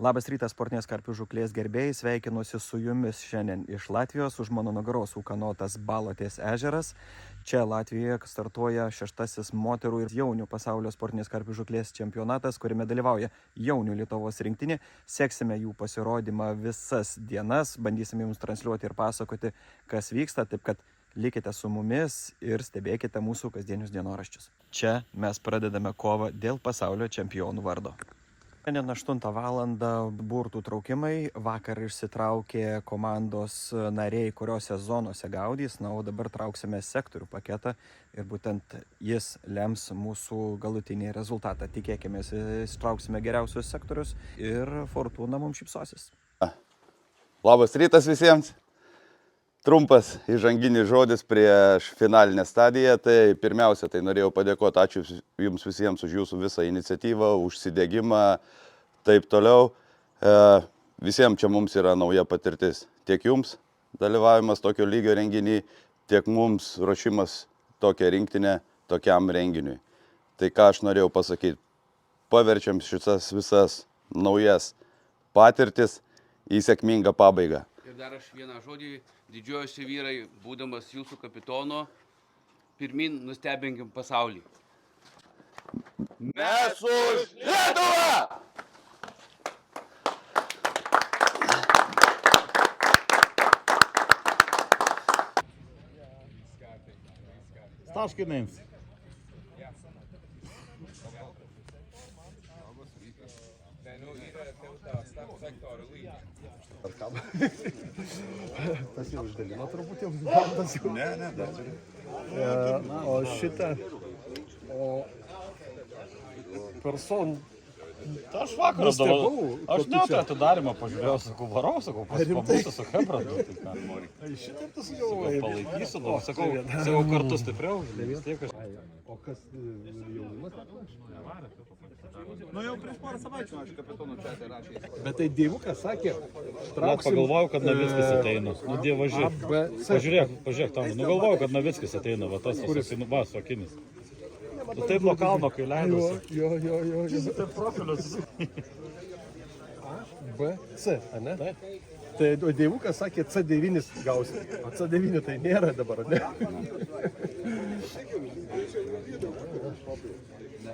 Labas rytas, sportinės karpių žūklės gerbėjai, sveikinuosi su jumis šiandien iš Latvijos, už mano nugaros ūkanotas Balotės ežeras. Čia Latvijoje startuoja 6. moterų ir jaunių pasaulio sportinės karpių žūklės čempionatas, kuriame dalyvauja jaunių Lietuvos rinktinė. Seksime jų pasirodymą visas dienas, bandysime jums transliuoti ir pasakoti, kas vyksta, taip kad likite su mumis ir stebėkite mūsų kasdienius dienoraščius. Čia mes pradedame kovą dėl pasaulio čempionų vardo. Šiandien 8 valandą burtų traukimai. Vakar išsitraukė komandos nariai, kuriuose zonose gaudys. Na, o dabar trauksime sektorių paketą ir būtent jis lems mūsų galutinį rezultatą. Tikėkime, ištrauksime geriausius sektorius ir fortūna mums šypsosis. Labas rytas visiems. Trumpas įžanginis žodis prieš finalinę stadiją. Tai pirmiausia, tai norėjau padėkoti, ačiū jums visiems už jūsų visą iniciatyvą, užsidegimą, taip toliau. Visiems čia mums yra nauja patirtis. Tiek jums dalyvavimas tokio lygio renginį, tiek mums ruošimas tokią rinktinę, tokiam renginiui. Tai ką aš norėjau pasakyti, paverčiam šitas visas naujas patirtis į sėkmingą pabaigą. Ir dar aš vieną žodį, didžiuojuosi vyrai, būdamas jūsų kapitono, pirmin nustebinkim pasaulį. Mes už Lietuvą! Staškai naims. Tas jau uždalino turbūt jau bandas jau. Ne, dar turiu. O šitą, person, Aš vakar nustebau, Aš ne apie atidarimą pažiūrėjau, sakau, varau, sakau, pabūsiu su Hebrandu. šitą tu sugalvojai. Palaikysiu, sakau, kartu stipriau. O kas jaunimas? Nu jau prieš porą savaičių aš kapitono čia rašė. Bet tai Dievukas sakė, Net trauksim. pagalvojau, kad Navickis ateina. Nu, dievaži. Pažiūrėk, tam. Nu, galvojau, kad Navickis ateina, va tas su akinis. Tu taip nuo kalno, kai leidosi. Jo. Taip profilius. B, C, ane? Taip. Tai Dievukas sakė, C9 gausi. O C9 tai nėra dabar, ne?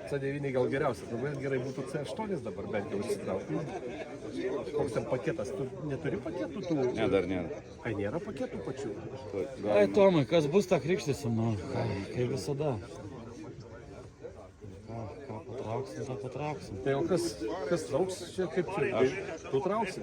C9 gal geriausias, dabar gerai būtų C8 dabar bent jau išsitraukti. Koks ten paketas, tu neturi paketų tų? Ne, dar nėra. Ai, nėra paketų pačių? Ai, Tomai, kas bus tą krikštysim, nu, kaip visada. Ką patrauksim, tą patrauksim. Tai o kas trauks čia kaip čia? Tu trauksi?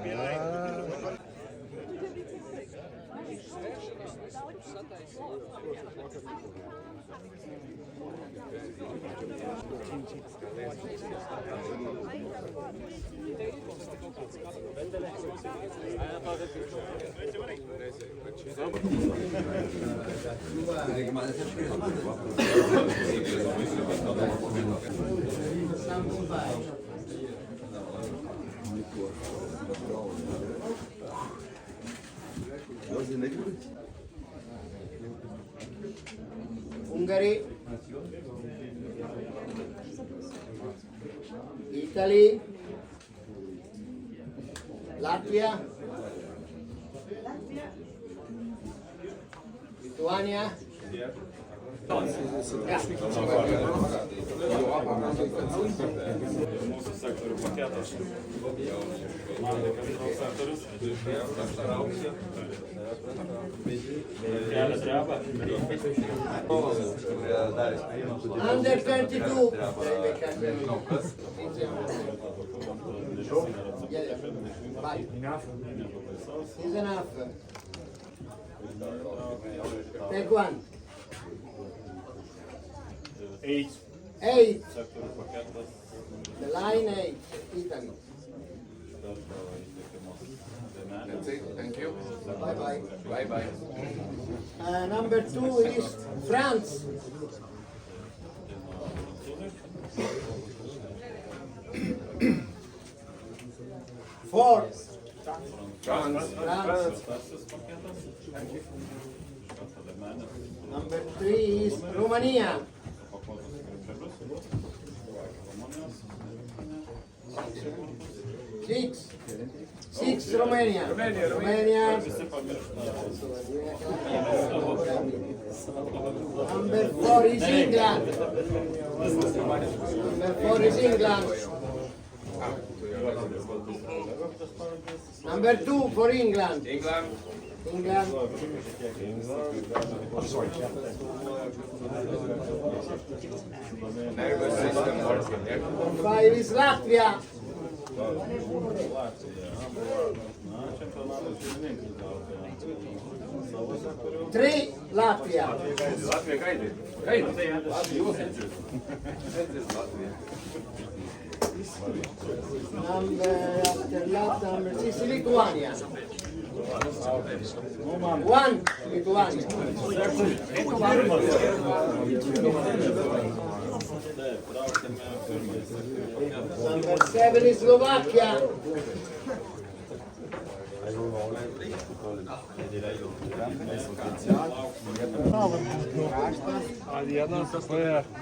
Hungary, Italy, Latvia, Lithuania. Mūsų sektorių paketas. Man reikalingas sektorius. Kelias dreba. Under 22. Bye. Is enough. Take one. 8. 8. Sektorių paketas. The line 8. Italy. That's it, thank you. Bye bye. Bye bye. Number 2 is France. Four. France. Number 3 is Romania. Six, Romania. Romania. Number 4 is England. Number 4 is England. Number 2 for England. England. 5 is Latvia. 3 Latvia. Number 6 Lithuania. 1 Lithuania. Number 7 is Slovakia.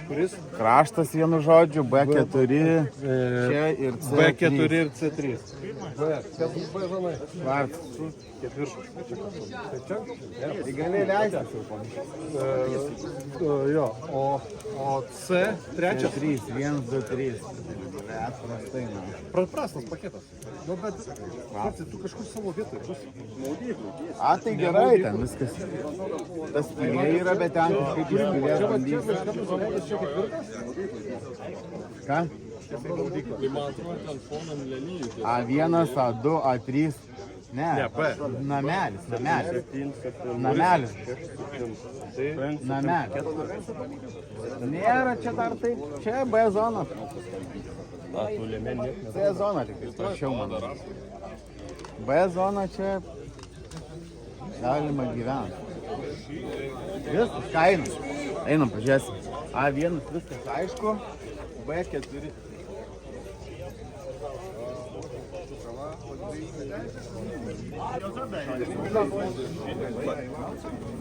Kuris? Kraštas vienu žodžiu, B4, čia ir C3. B4 ir C3. Kas bus B zonai? Kvartas. Ketvirtas. Tai gali leistis jau panašiai. Jo, o C trečias? 3, 1, 2, 3. Prastai, na. Prastas paketas. Nu, bet tu kažkur savo vietoj bus. A, tai gerai, ten viskas. Tas pirmie yra, bet ten kažkaip išpilės bandys. Čia ketvirtas? Ką? A1, A2, A3. Ne, B. Namelis. Namelis. Nėra čia dar taip. Čia B zona. C zona tik prašiau man. B zona čia galima gyventi. Viskas kainas. Einam, pažiūrėsim. A1 viskas aišku. B4.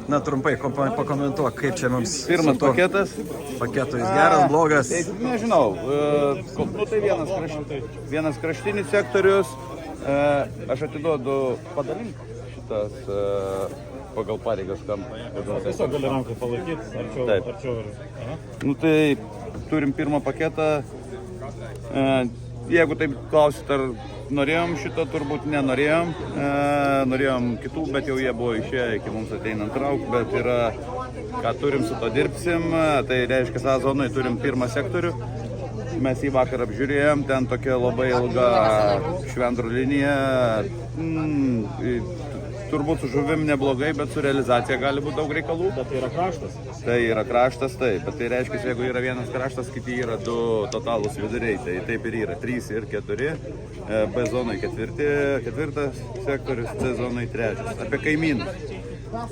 Na trumpai pakomentuok, kaip čia mums Pirmas su tuo paketas. paketu. Jis geras, blogas. Nežinau, nu, tai vienas kraštinis sektorius. Aš atiduodu padalink šitas pagal pareigas kampą. Tiesiog gali ranką palaikyti, Taip. arčiau ir... Aha. Nu tai turim pirmą paketą. Jeigu taip klausit, ar norėjom šito, turbūt nenorėjom. Norėjom kitų, bet jau jie buvo išėję iki mums ateinant trauk, bet yra, ką turim su to dirbsim. Tai reiškia, A zonai turim pirmą sektorių. Mes jį vakar apžiūrėjom, ten tokia labai ilga švendrų linija. Turbūt su žuvim neblogai, bet su realizacija gali būti daug reikalų. Bet tai yra kraštas. Tai yra kraštas, taip, bet tai reiškia, jeigu yra vienas kraštas, kiti yra du totalūs viduriai, tai taip ir yra 3 ir 4, B zonai ketvirtas sektorius, C zonai trečias. Apie kaimynus.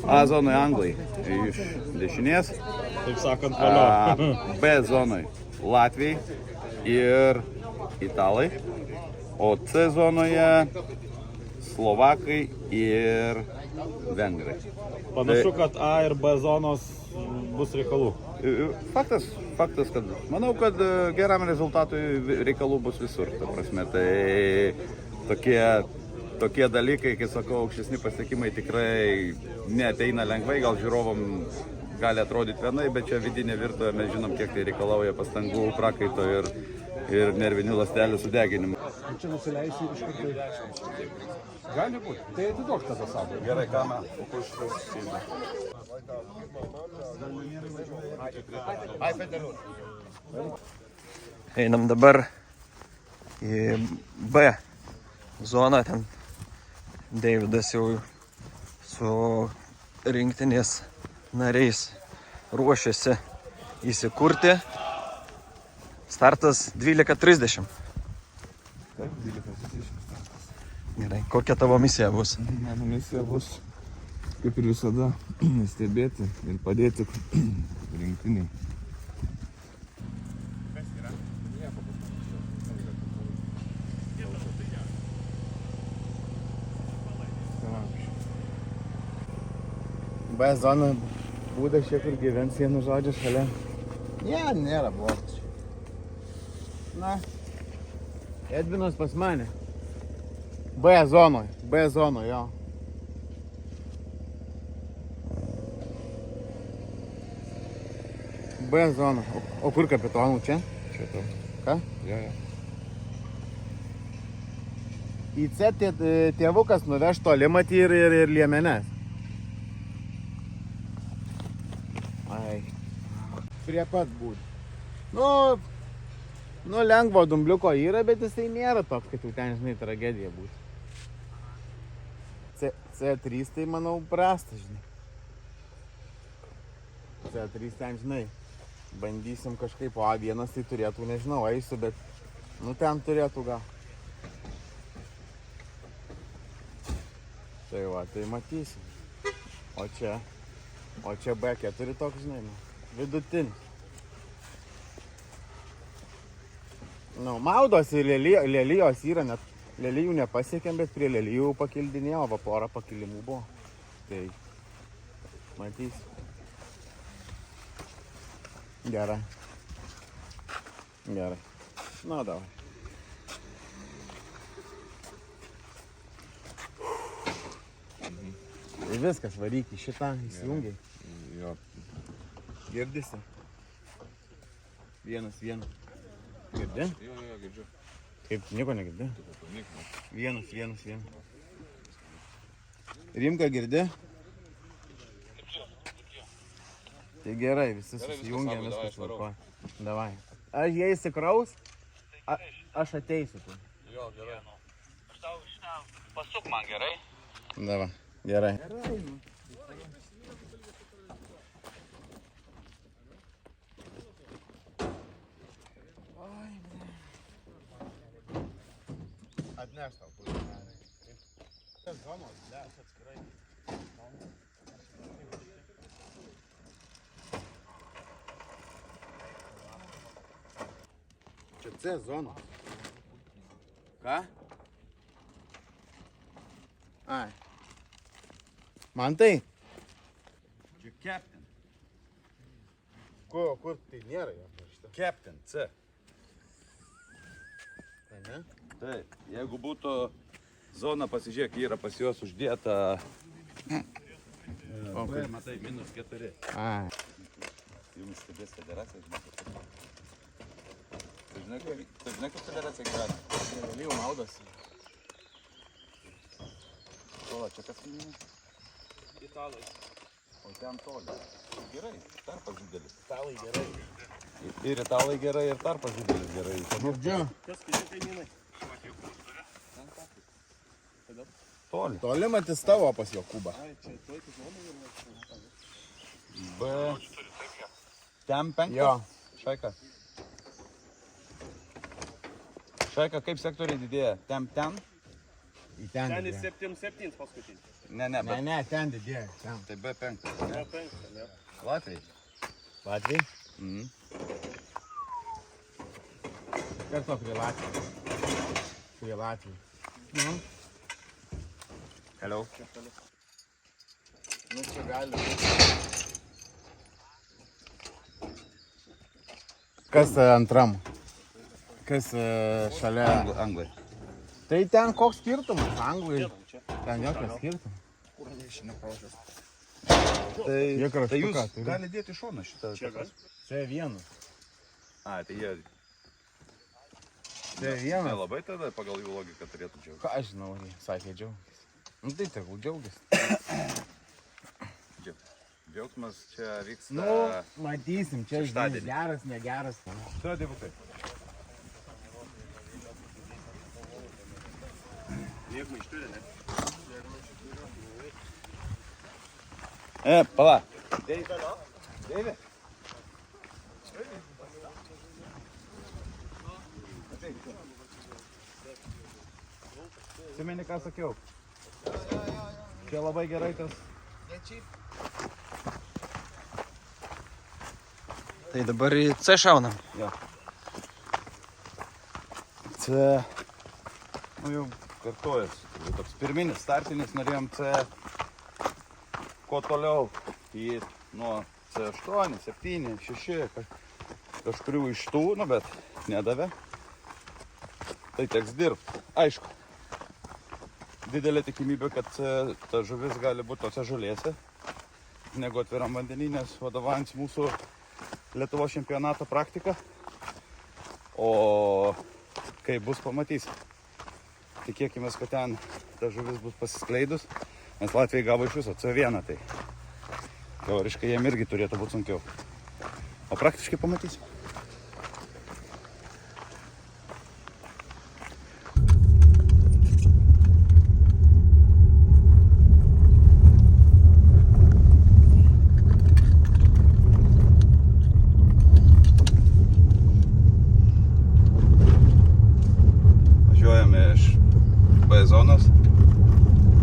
A zonai anglai iš dešinės, Taip sakant, valio. B zonai latviai ir italai, o C zonoje slovakai ir vengrai. Panašu, kad A ir B zonos bus reikalų. Faktas, kad manau, kad geram rezultatui reikalų bus visur. Ta prasme, tai tokie dalykai, kai sakau, aukštesni pasiekimai tikrai neateina lengvai, gal žiūrovom gali atrodyti vienai, bet čia vidinė virtuvė, mes žinom, kiek tai reikalauja pastangų, prakaito ir nervinių ląstelių sudeginimų. Čia nusileisi iš karto. Gali būti. Tai atiduok tada savo. Gerai, kamą, okuškas. Einam dabar į B zoną, ten Deividas jau su rinktinės nariais ruošiasi įsikurti. Startas 12:30. Gerai, kokia tavo misija bus? Mano misija bus, kaip ir visada, stebėti ir padėti rinktiniai. B zona būdas čia, kur gyvens vienu žodžiu šalia. Ne, nėra blogas. Na, Edvinas pas mane. B zonoj, jo. B zona. O kur kapitonų čia? Čia tau. Ką? Jo. Į C tėvukas nuveš toli matį ir liemenes. Ai. Prie pat būtų. Nu, lengvo dumbliuko yra, bet jisai nėra toks, kad jau ten, žinai, tragedija būtų. C3 tai, manau, prastas, žinai. C3 ten, žinai, bandysim kažkaip, o A1 tai turėtų, nežinau, eisiu, bet, nu, ten turėtų gal. Tai va, tai matysim. O čia B4 toks, žinai, vidutinis. Nu, maudosi, lelijos yra, net lelijų nepasiekėm, bet prie lelijų pakildinėjo, va porą pakilimų buvo. Tai, matysim. Gerai. Nu, davai. Tai viskas, varyk į šitą, įsijungiai. Jo. Girdisi? Vienas. Girdi? Jo, girdžiu. Kaip, nieko negirdi? Nieko. Vienas. Rimka girdi? Tai gerai, visi susijungia, viskas tvarkoja. Davai. Aš jie įsikraus, aš ateisiu tu. Jo, gerai. Aš tau pasuk man gerai. Davai, gerai. Atneš tau kurį. Kas zonos, ne, aš atskirai. Čia C zonos. Ką? Ai. Man tai? Čia Captain. Kur tai nėra jo parašyta? Captain, C. Tai ne? Taip, jeigu būtų zona, pasižiūrėk, yra pas juos uždėta. B, matai, -4. Ai. Jums stebės federacija, žinai. Tu žinai, kaip federacija gyvena? Lelijų maudosi. O, čia kas kaimynas? Italai. O ten toli. Gerai, tarpas didelis. Italai gerai. Ir italai gerai, ir tarpas didelis gerai. Girdžiu. Kas kiti kaimynai? Toli. Toli matys tavo pas Jokūbą. B. Ten 5. Jo. Šaika. Šaika, kaip sektoriai didėja? Ten. Į ten Ten didėja. 7 paskutinis. Ne, ten didėja. Ten. Tai B5. Ne. Latviai. Latviai? Mhm. Karto prie Latviai. Nu. Hello. Nu, čia gali. Kas antram? Kas šalia? Anglai. Tai ten koks skirtumas? Anglai. Ten jokios skirtumas. Tai jūs turi. gali dėti į šoną šitą. Čia vienas. A, tai jie Čia vienas. nelabai tada pagal jų logiką turėtų džiaugtis. Ką aš žinau, jie sakė džiaugtis. Nu tai tegul džiaugiasi. Džiaugsmas čia vyksta. Nu, matysim, čia žinai, Šeštadienį. geras, negeras. Čia dievukai. Nieko išturi, ne? Pala. Deivi. Atsimeni, ką sakiau? Čia labai gerai tas. Tai dabar į C šaunam. C. Nu jau kartojas. Toks pirminis, startinis norėjom C. Kuo toliau į nuo C8, 7, 6, kažkurių iš tų, nu bet nedavė. Tai teks dirbti. Aišku, didelė tikimybė, kad ta žuvis gali būti tose žolėse, negu atviram vandenį, nes vadovaujant mūsų Lietuvos čempionato praktika. O kai bus, pamatysim. Tikėkime, kad ten ta žuvis bus pasiskleidus, nes Latvijai gavo iš viso C1, tai teoriškai jiem irgi turėtų būti sunkiau. O praktiškai pamatysim. Važiuojame iš B zonos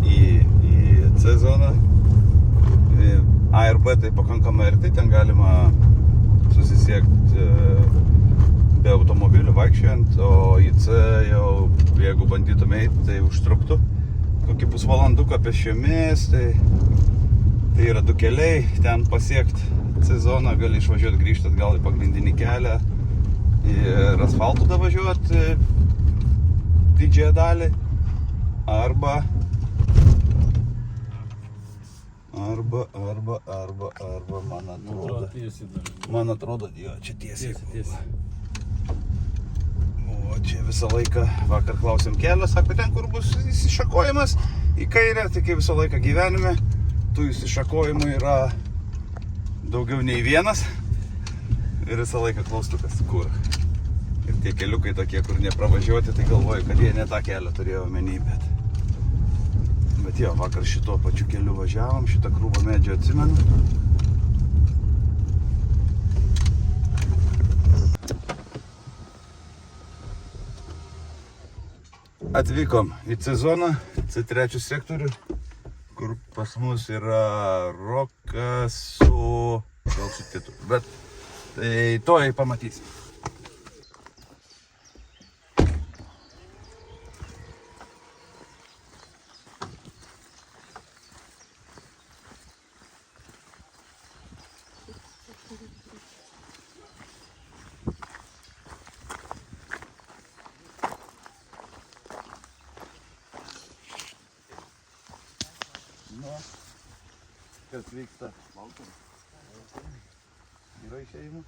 į C zoną. A ir B tai pakankamai arti, ten galima susisiekti be automobilių vaikščiojant, o į C jau, jeigu bandytume eiti, tai užtruktų kokį pusvalanduką pėsčiomis, tai yra 2 keliai, ten pasiekti C zoną, gali išvažiuoti, grįžti atgal į pagrindinį kelią ir asfaltu davažiuoti didžiąją dalį, arba man atrodo, jo, čia tiesiai. O čia visą laiką, vakar klausėm kelio, sako, ten kur bus įsišakojimas į kairę, tai kaip visą laiką gyvenime, tų įsišakojimų yra daugiau nei vienas ir visą laiką klaustukas, kur. Ir tie keliukai tokie, kur nepravažiuoti, tai galvoju, kad jie ne tą kelią turėjo omeny, bet jo, vakar šituo pačiu keliu važiavom, šitą krūvą medžio atsimenu. Atvykom į C zoną, C3 sektorių, kur pas mus yra Rokas su Titu. Bet tai toj pamatysim. Kas vyksta? Yra išėjimų?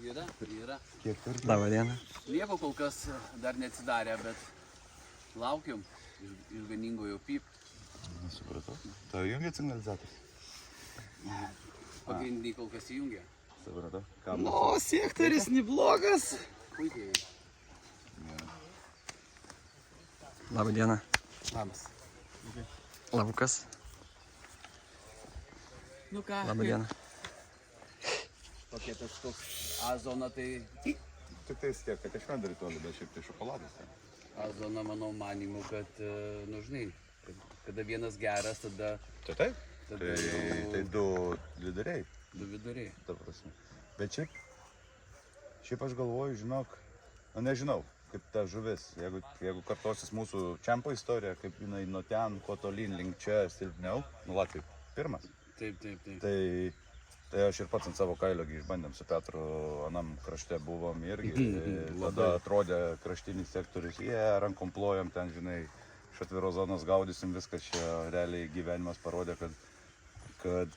Yra. Kiek turi? Labą dieną. Nieko kol kas dar neatsidarė, bet laukiam iš ganingojo PIP. Supratau. Tau jungia signalizatorius? Pagrindinį kol kas įjungia. Supratau. O, sektoris neblogas. Puikiai. Labą dieną. Labas. Labukas. Nu ką, Labą dieną. paketas toks A zona, tai Tik tais tiek, kad iš vendarių toli, bet šiaip tai šokoladas. A zona, mano manimu, kad, nu žinai, kada vienas geras, tada Tai taip? Tada Tai jau- du lyderiai, du viduriai. ta prasme. Bet šiaip aš galvoju, žinok, nežinau, kaip ta žuvis, jeigu kartosis mūsų čempo istorija, kaip jinai nuo ten, kuo tolyn link čia silpniau, Latvijai pirmas. Taip, taip, taip. Tai aš ir pats ant savo kailio išbandėm su Petru, anam krašte buvom irgi, tada atrodė kraštinis sektorius, rankom plojam ten, žinai, iš atviros zonos gaudysim viską, čia realiai gyvenimas parodė, kad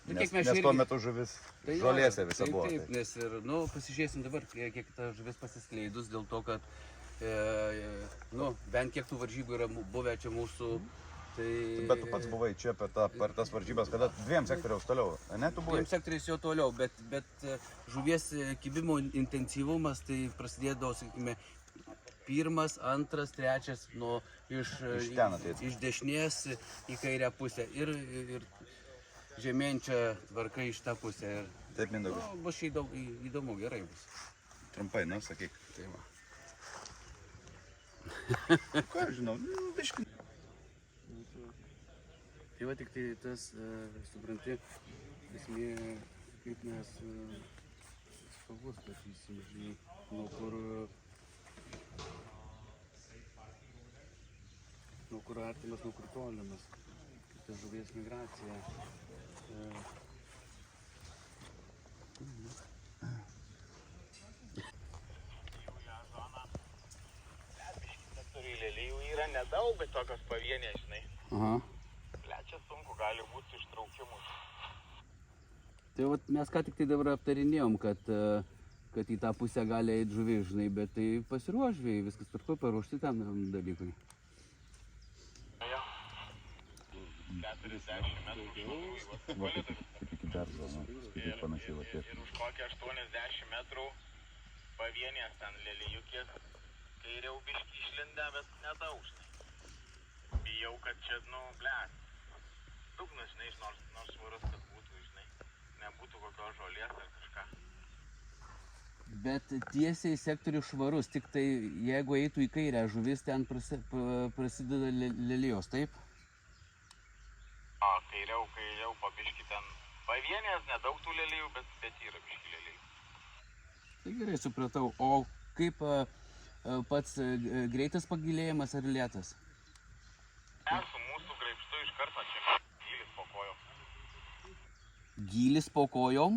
nes tuo metu žuvis Tai jo, žolėse visa taip, buvo. Taip, nes ir, nu, pasižiūrėsim dabar, kiek ta žuvis pasiskleidus, dėl to, kad, nu, bent kiek tų varžybų yra buvę čia mūsų, tai... Bet tu pats buvai čia per tas varžybas, kada 2 sektoriaus toliau, ne, tu buvai? 2 sektoriais jo toliau, bet žuvies kibimo intensyvumas, tai prasidėdavo, sakykime, 1, 2, 3 nuo iš ten ateit. iš dešinės į kairę pusę ir žemėjančia tvarka iš tą pusę. Ir, Taip, Mindaugai. nu, bus šiai įdomu, gerai bus. Trumpai, na, sakyk. Tai va. Ką aš žinau, biškai. Tai va tik tai tas, supranti, esmė, kaip mes spalvos statysim, žinai, nuo kur artimas, nuo kur tolimas, kaip ta žuvies migracija. Sektoriai Nedaug, bet tokios pavienės, žinai. Aha. Plečia sunku gali būti su ištraukimu. Tai vat mes ką tik tai dabar aptarinėjom, kad į tą pusę gali eiti žuviai, žinai, bet tai pasiruoš žvėjai, viskas tvarko, paruošti tam dalykui. 40 metrų Iki berzo, ir panašiai va tiek. ir už kokią 80 metrų pavienės ten lelijukės, kairiau biškį išlindę, bet nedaug, žinai. Bijau, kad čia, blės. Dugnas, žinai, nors švarus, kad būtų, žinai, nebūtų kokios žolės ar kažką. Bet tiesiai sektorius švarus, tik tai jeigu eitų į kairę žuvis, ten prasideda lelijos, taip? Kairiau, pabiški ten pavienės, nedaug tų lelijų, bet yra biški lelijų. Tai gerai, supratau. O kaip pats greitas pagilėjimas ar lėtas? Su mūsų graibštu iš karto čia gylis po kojom. Gylis po kojom?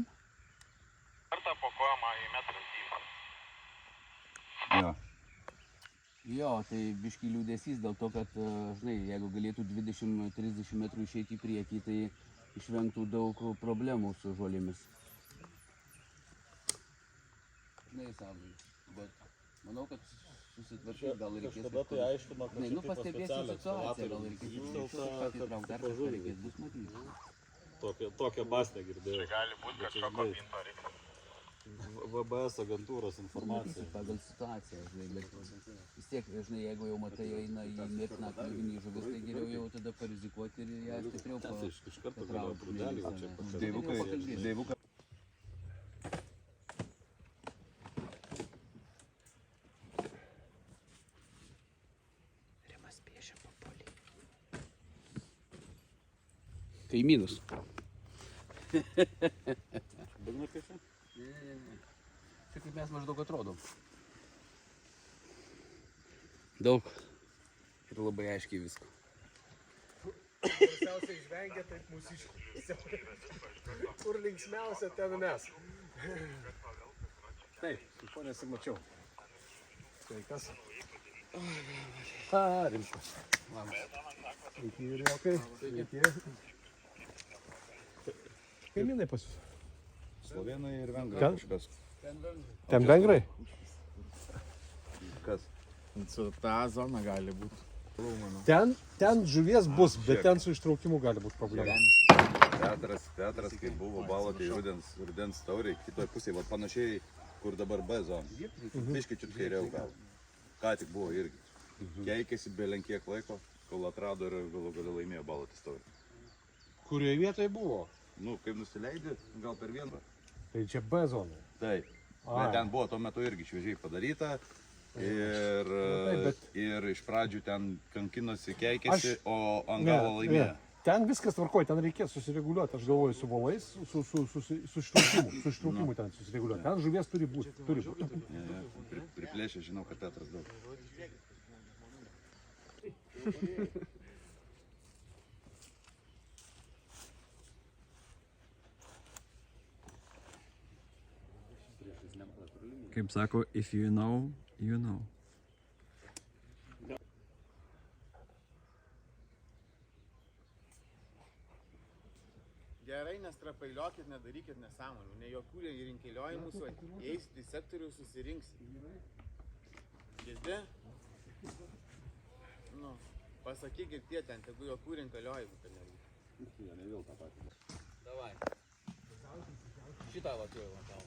Kartą po kojom į metras gylis. Jo. Jo, tai biški liūdesys dėl to, kad, žinai, jeigu galėtų 20-30 metrų išeiti į priekį, tai išvengtų daug problemų su žolėmis. Žinai, Savai, bet manau, kad susitvarkyti gal reikės. Kažkada tai aiškino, kad Nu, pastebėsiu situaciją, gal reikės kažką tai traukti, dar kažką reikės, bus matyti. Tokią basnę girdėjau. Gali būti, kad šoko pinto reikia. VBS agentūros informacija. Pagal situaciją, žinai, bet vis tiek, žinai, jeigu jau matai eina į mirtiną kliuvinį žuvis, tai geriau jau tada parizikuoti ir ją stipriau Iš karto galėjo prūdelį čia Deivukai. Rimas piešia papoliai. Kaimynus. Būna piešia? Čia kaip mes maždaug atrodom. Daug. Ir labai aiškiai visko. Garsiausiai žvengia, taip mūsiškai. Kur linksmiausia, ten mes. Taip, su ko nesimačiau. Tai kas? Rimtas. Sveiki, Riokai. Sveiki. Kaimynai pas jūs. Slovenai ir vengrai Ten? kažkas. Ten vengrai? Kas? Su ta zona gali būti. Ten žuvies bus, bet ten su ištraukimu gali būti problema. Teatras, kai buvo balotė rudens tauriai, kitoj pusėje, va panašiai, kur dabar B zona. Biškai čia kairiau gal. Ką tik buvo irgi. Keikėsi belenkiek laiko, kol atrado ir galų laimėjo balotės taurį. Kurioje vietoje buvo? Nu, kaip nusileidė, gal per vieną. Tai čia B zona. Taip. Bet ten buvo tuo metu irgi šviežiai padaryta. Ir iš pradžių ten kankinosi, keikėsi, o ant galo laimėjo. Ten viskas tvarkoja, ten reikės susireguliuoti, aš galvoju, su volais, su ištraukimu ten susireguliuoti. Ten žuvies turi būti. Priplėšė, žinau, kad teatras daug. Kaip sako, if you know, you know. Gerai, nestrapailiokit, nedarykit nesąmonių. Ne jokių rinkeliojimų, eisit į sektorių, susirinksit. Girdi? Nu, pasakykit tie ten, tegu jokių rinkeliojimų ten nereikia. Davai. Šitą va tu jau tavo.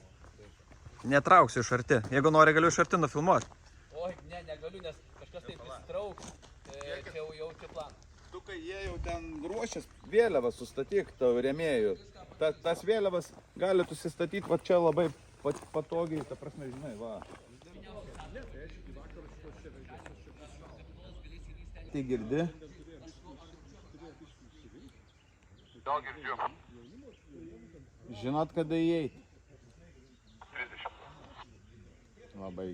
Netrauksiu iš arti. Jeigu nori, galiu iš arti nufilmuoti. Oi, negaliu, nes kažkas taip įsitrauks. Čia jau jaučia planą. Tu, kai jie jau ten ruošės, vėliavą sustatyk tavo rėmėjų. Tas vėliavas gali susistatyti va čia labai patogiai, ta prasme, žinai, va. Tai girdi? Jo, girdžiu. Žinot, kada įeiti? Labai.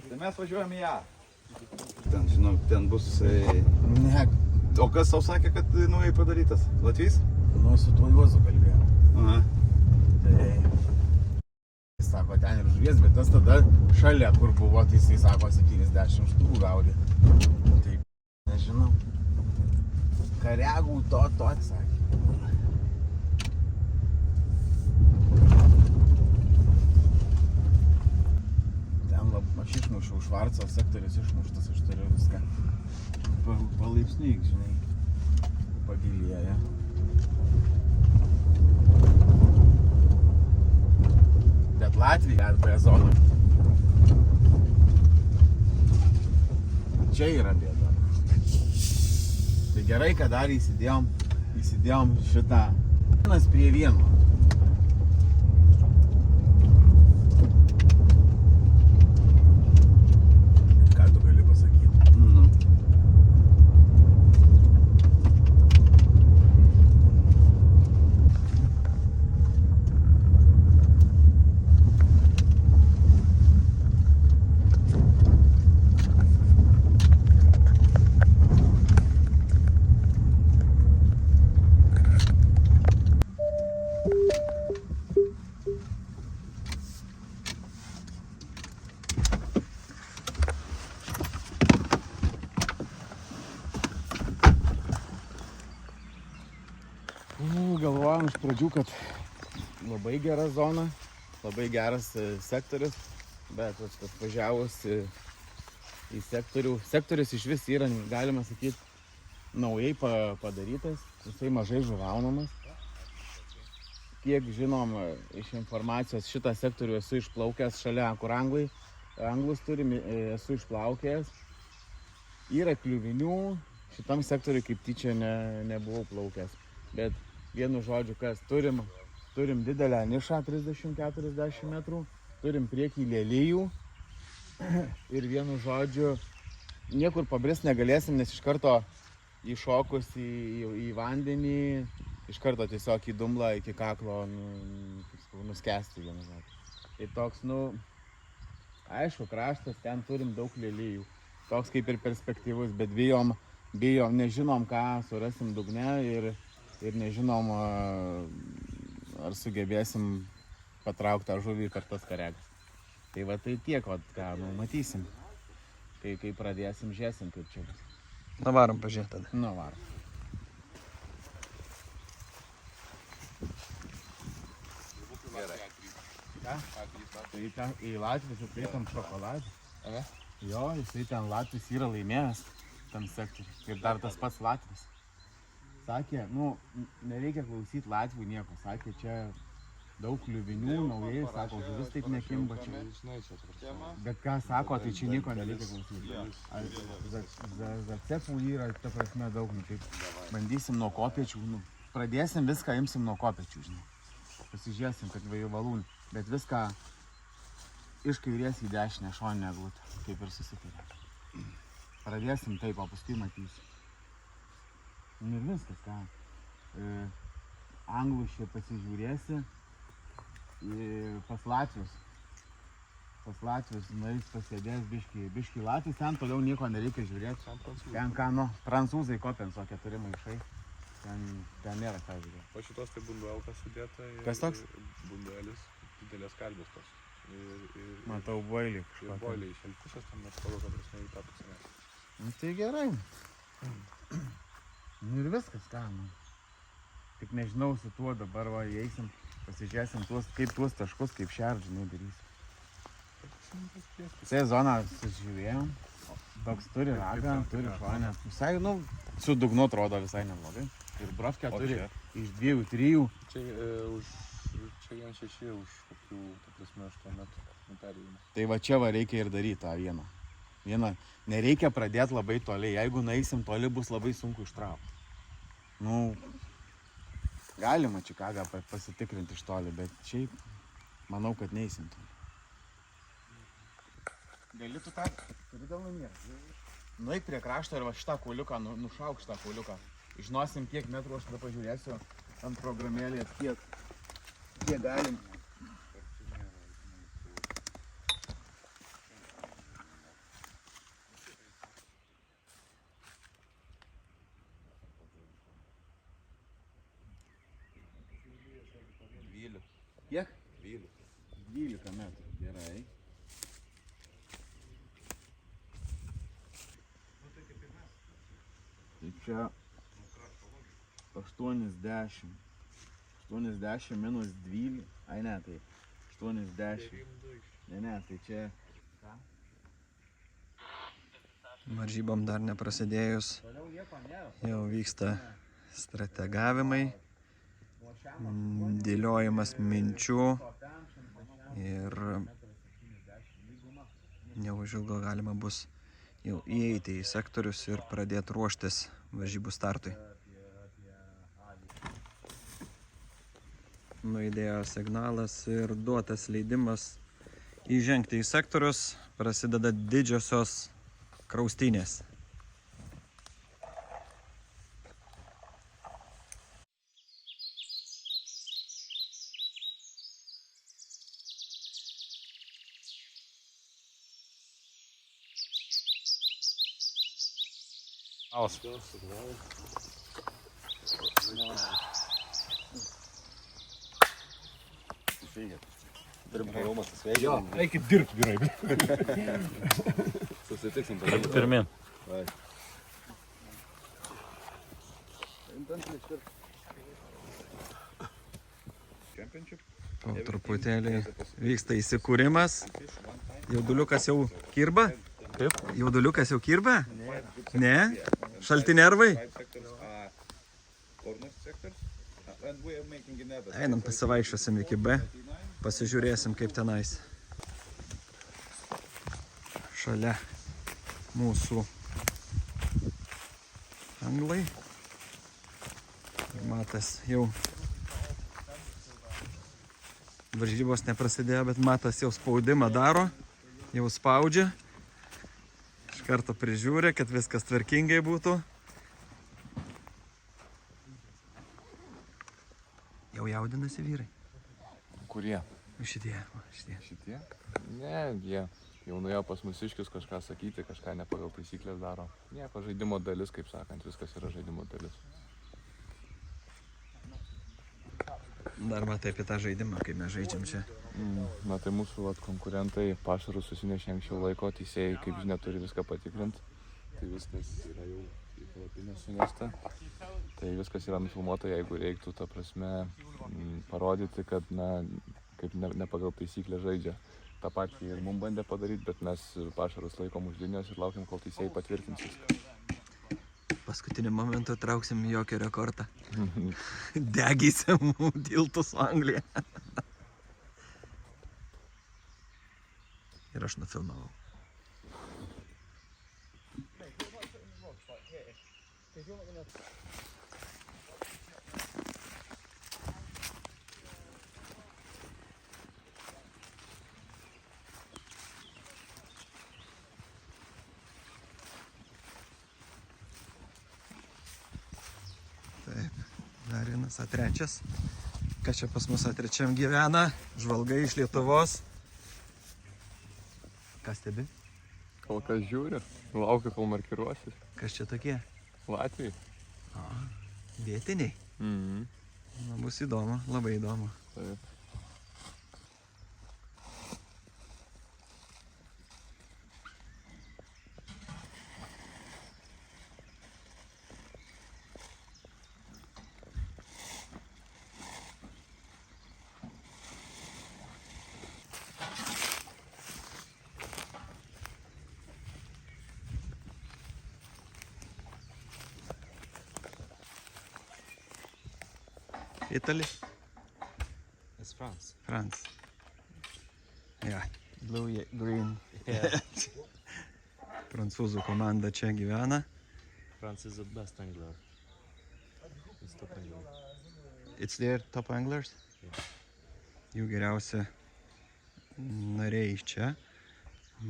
Tai mes važiuojam į ją. Ten, žinau, ten bus... Ne, O kas tau sakė, kad naujai padarytas? Latvijas? nu su tuo Juozu kalbėjau. Aha. Tai sako, ten ir žuvies, bet tas tada šalia, kur buvo, tai jisai sako 70 štukų gaudė. Tai nežinau. Kariagų to atsakė. Ten aš išmušiau Švarco sektorius išmuštas, aš turiu viską. Palaipsniui, žinai, pagilėja. Bet Latvija arba zona. Čia yra bėda. Tai gerai, kad dar įsidėjom šitą vienas prie vieno. Ką tu gali pasakyti? Galvojom iš pradžių, kad labai gera zona, labai geras sektorius, bet atvažiavus į sektorius iš vis yra, galima sakyti, naujai padarytas, jisai mažai žuvaunamas. Kiek žinom iš informacijos, šitą sektorių esu išplaukęs šalia, kur anglus turim, esu išplaukęs. Yra kliuvinių, šitam sektoriui kaip tyčia nebuvau plaukęs, bet vienu žodžiu, kas turim didelę nišą 30-40 metrų, turim priekį lelijų ir vienu žodžiu niekur pabrist negalėsim, nes iš karto įšokus į vandenį, iš karto tiesiog į dumblą iki kaklo nuskesti vienu žodžiu. Tai toks, aišku, kraštas, ten turim daug lelijų, toks kaip ir perspektyvus, bet bijom, nežinom, ką surasim dugne ir nežinom, ar sugebėsim patraukti tą žuvį per tas karegas. Tai va tai tiek, ką matysim, kai pradėsim, žiūrėsim, kaip čia bus. Na varom pažiūrėti tada. Na varom. Ką? Tai ten į Latvijos atkreitam šokoladą. Jo, jisai ten Latvijos yra laimėjęs tam sektoriui. Ir dar tas pats Latvijos. Sakė, nereikia klausyti Latvių nieko, sakė, čia daug kliuvinių, naujai, sako, žuvis taip nekimba čia. Bet ką sako, tai čia nieko nereikia klausyti. Zacepų yra, ta prasme, daug, taip bandysim nuo kopėčių, pradėsim viską, imsim nuo kopėčių, žinai. Pasižiūrėsim, kad valūn, bet viską iš kairės į dešinę šoninę eglutę, kaip ir susitarė. Pradėsim taip, o paskui matysim. Ir viskas, ką. Anglus čia pasižiūrėsi, pas Latvius. Pas Latvius nueis pasėdės biškį Latvius, ten toliau nieko nereikia žiūrėti. Ten ką, prancūzai kopenso 4 maišai. Ten nėra ką žiūrėti. Po šitos tai bunduelkas sudėta. Kas toks? Bunduelis, didelės kalbės tos. Matau boilį kažką. Ir boilį iš pusės, ten atrodo, kad prasme į tą pasinės. Tai gerai. Ir viskas, ką, Tik nežinau, su tuo dabar įeisim, pasižiūrėsim kaip tuos taškus, kaip šerdžinai darysim. Sezoną sužiūrėjom, toks turi ragą, turi šonę. Visai, su dugnu atrodo visai neblogai. Ir brovkę turi iš 2-3. Čia 1,6 už kokių, ta prasme, 8 metrų perėjimą. Tai va čia reikia ir daryti tą vieną. Nereikia pradėti labai toli, jeigu nueisim toli, bus labai sunku ištraukti. Galima Čikagą pasitikrinti iš toli, bet šiaip manau, kad neeisim toli. Gali tu tą, turi dėl namie. Nueik prie krašto ir va šitą kuliuką, nušauk šitą kuliuką. Žinosim, kiek metrų, aš tada pažiūrėsiu ant programėlės, kiek galim. Kiek? 12 metrų, gerai. Tai čia 80. 80 minus 12. Ai ne, tai 80. Ne, tai čia... Varžybom dar neprasidėjus, jau vyksta strategavimai, dėliojimas minčių ir neužilgo galima bus jau įeiti į sektorius ir pradėti ruoštis varžybų startui. Nuaidėjo signalas ir duotas leidimas įžengti į sektorius, prasideda didžiosios kraustynės. Eikit dirbti, vyrai. Susitiksim. Pirmin. Po truputėlį vyksta įsikūrimas. Jauduliukas jau kirba? Kaip? Jauduliukas jau kirba? Ne? Šalti nervai? Einam pasivaikščiosim iki B. Pasižiūrėsim kaip tenais. Šalia mūsų anglai. Ir Matas jau varžybos neprasidėjo, bet Matas jau spaudimą daro, jau spaudžia. Iš karto prižiūri, kad viskas tvarkingai būtų. Jau jaudinasi vyrai. Kurie? Šitie. Šitie? Ne, jie jau nuėjo pas mūsiškius kažką sakyti, kažką ne pagal taisyklės daro. Nieko, žaidimo dalis, kaip sakant, viskas yra žaidimo dalis. Dar matai apie tą žaidimą, kaip mes žaidžiam čia. Na tai mūsų konkurentai pašarus susinešė anksčiau laiko, teisėjai, kaip žinia, turi viską patikrinti. Tai viskas yra jau į palapinę sunešta. Tai viskas yra nufilmuota, jeigu reiktų, ta prasme, parodyti, kad, na, kaip ne pagal taisyklę žaidžia. Ta patį ir mums bandė padaryti, bet mes pašarus laikom už linijos ir laukiam, kol teisėjai patvirtins viską. Paskutiniu momentu trauksim jokio rekordą. Degysim tiltų su Anglija. Ir aš nufilmavau. Taip, dar vienas A3. Kas čia pas mus A3 gyvena? Žvalgai iš Lietuvos. Kas stebi? Kol kas žiūri, laukia, kol markiruosis. Kas čia tokie? Latvijai. Vietiniai? Na, bus įdomu, labai įdomu. Taip. Italy? It's France. France. Yeah, blue, green. Yeah. Prancūzų komanda čia gyvena. France is the best angler. It's top angler. It's their top anglers? Jų geriausi nariai iš čia.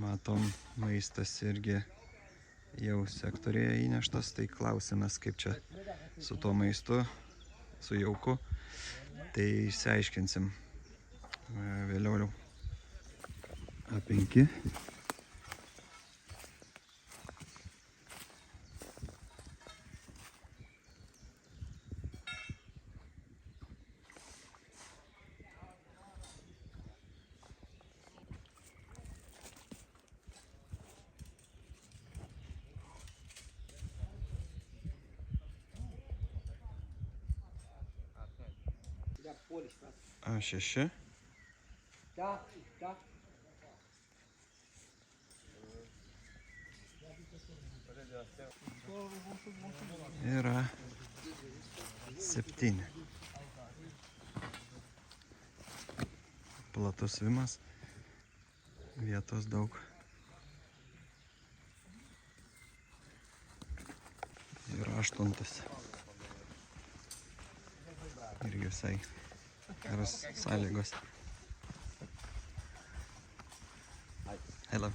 Matom, maistas irgi jau sektorėje įneštas, tai klausimas, kaip čia su tuo maistu, su jauku. Tai išsiaiškinsim vėliau. A5. A6. Yra 7. Platus vimas. Vietos daug. Yra 8. Irgi visai geros sąlygos. Hello.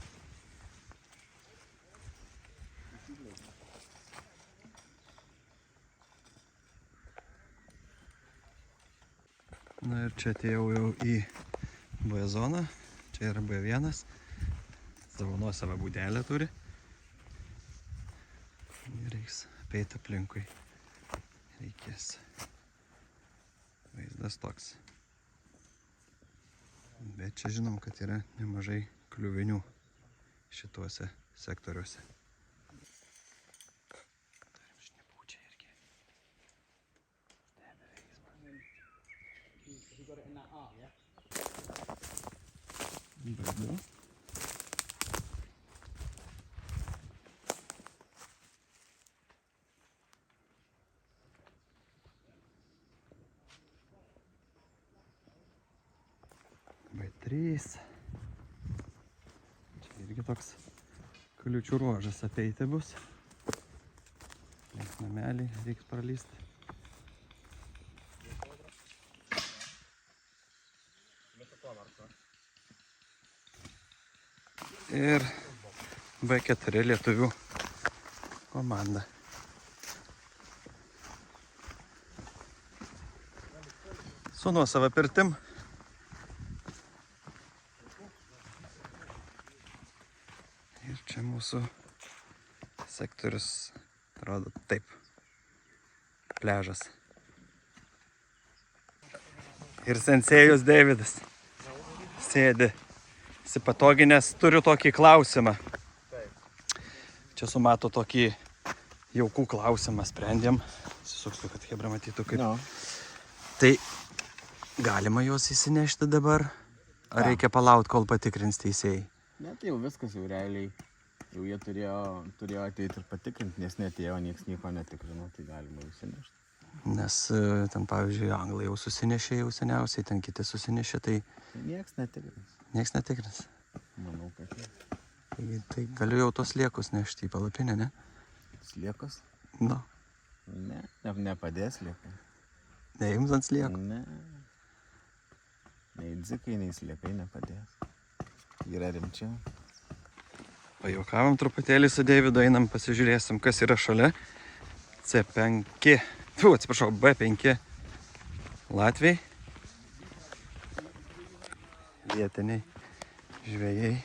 Na ir čia atėjau jau į B zoną. Čia yra B1. Savo nuosavą būdelę turi. Reiks apeiti aplinkui. Reikės. Vaizdas toks. Bet čia žinom, kad yra nemažai kliuvinių šituose sektoriuose. Turim šnipų čia irgi. Stebi veiksmą. Baidu. B3. Čia irgi toks kliučių ruožas apeiti bus. Link namelį reiks pralysti. Ir B4 lietuvių komanda. Su nuosava pirtim. Ir čia mūsų sektorius atrodo taip. Pliažas. Ir sensėjus Deividas sėdi įsipatoginęs. Turiu tokį klausimą. Čia sumato tokį jaukų klausimą sprendėm. Susuksiu, kad Hebra matytų kaip. No. Tai galima juos įsinešti dabar? Ar reikia palaukti, kol patikrins teisėjai? Ne, tai jau viskas jau realiai. Jau jie turėjo ateiti ir patikrinti, nes netėjo, nieks nieko netikrino, tai galima įsinešti. Nes ten, pavyzdžiui, anglai jau susinešė jau seniausiai, ten kiti susinešė, tai Nieks netikrins. nieks netikrins. Manau, kad ne. Tai galiu jau tos liekus nešti į palapinę, ne? Sliekos? Nu, Ne, nepadės sliekai. neims ant sliekų. Ne. Nei dzikai, nei sliekai nepadės. Yra rimčiau. Pajuokavom truputėlį su Deividu, einam pasižiūrėsim, kas yra šalia. C5, atsiprašau, B5 Latviai. Vietiniai žvejai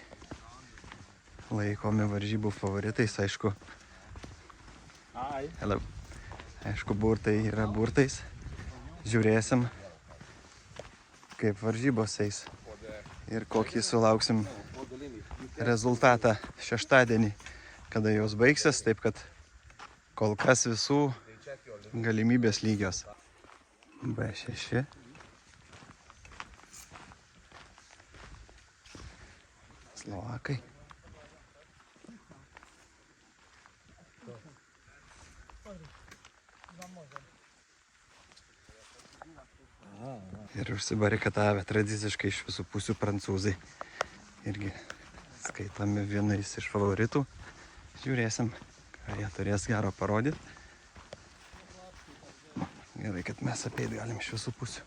laikomi varžybų favoritais, aišku. Hello. Aišku, burtai yra burtais. Žiūrėsim, kaip varžybos eis ir kokį sulauksim rezultatą šeštadienį, kada jos baigsis, taip kad kol kas visų galimybės lygios. B6. Slovakai. Ir užsibarikatavę tradiciškai iš visų pusių prancūzai. Irgi skaitomi vienais iš favoritų. Žiūrėsim, ką jie turės gero parodyti. Gerai, kad mes apeit galim iš visų pusių.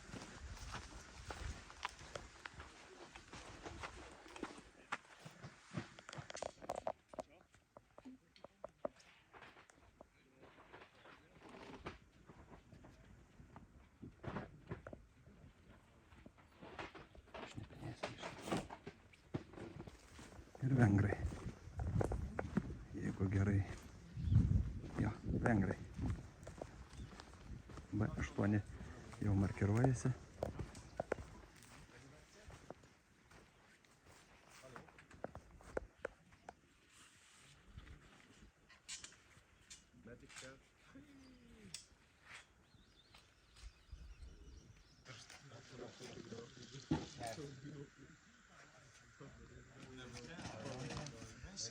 Ir vengrai. Jeigu gerai. Jo, vengrai. B8 jau markiruojasi. Jo,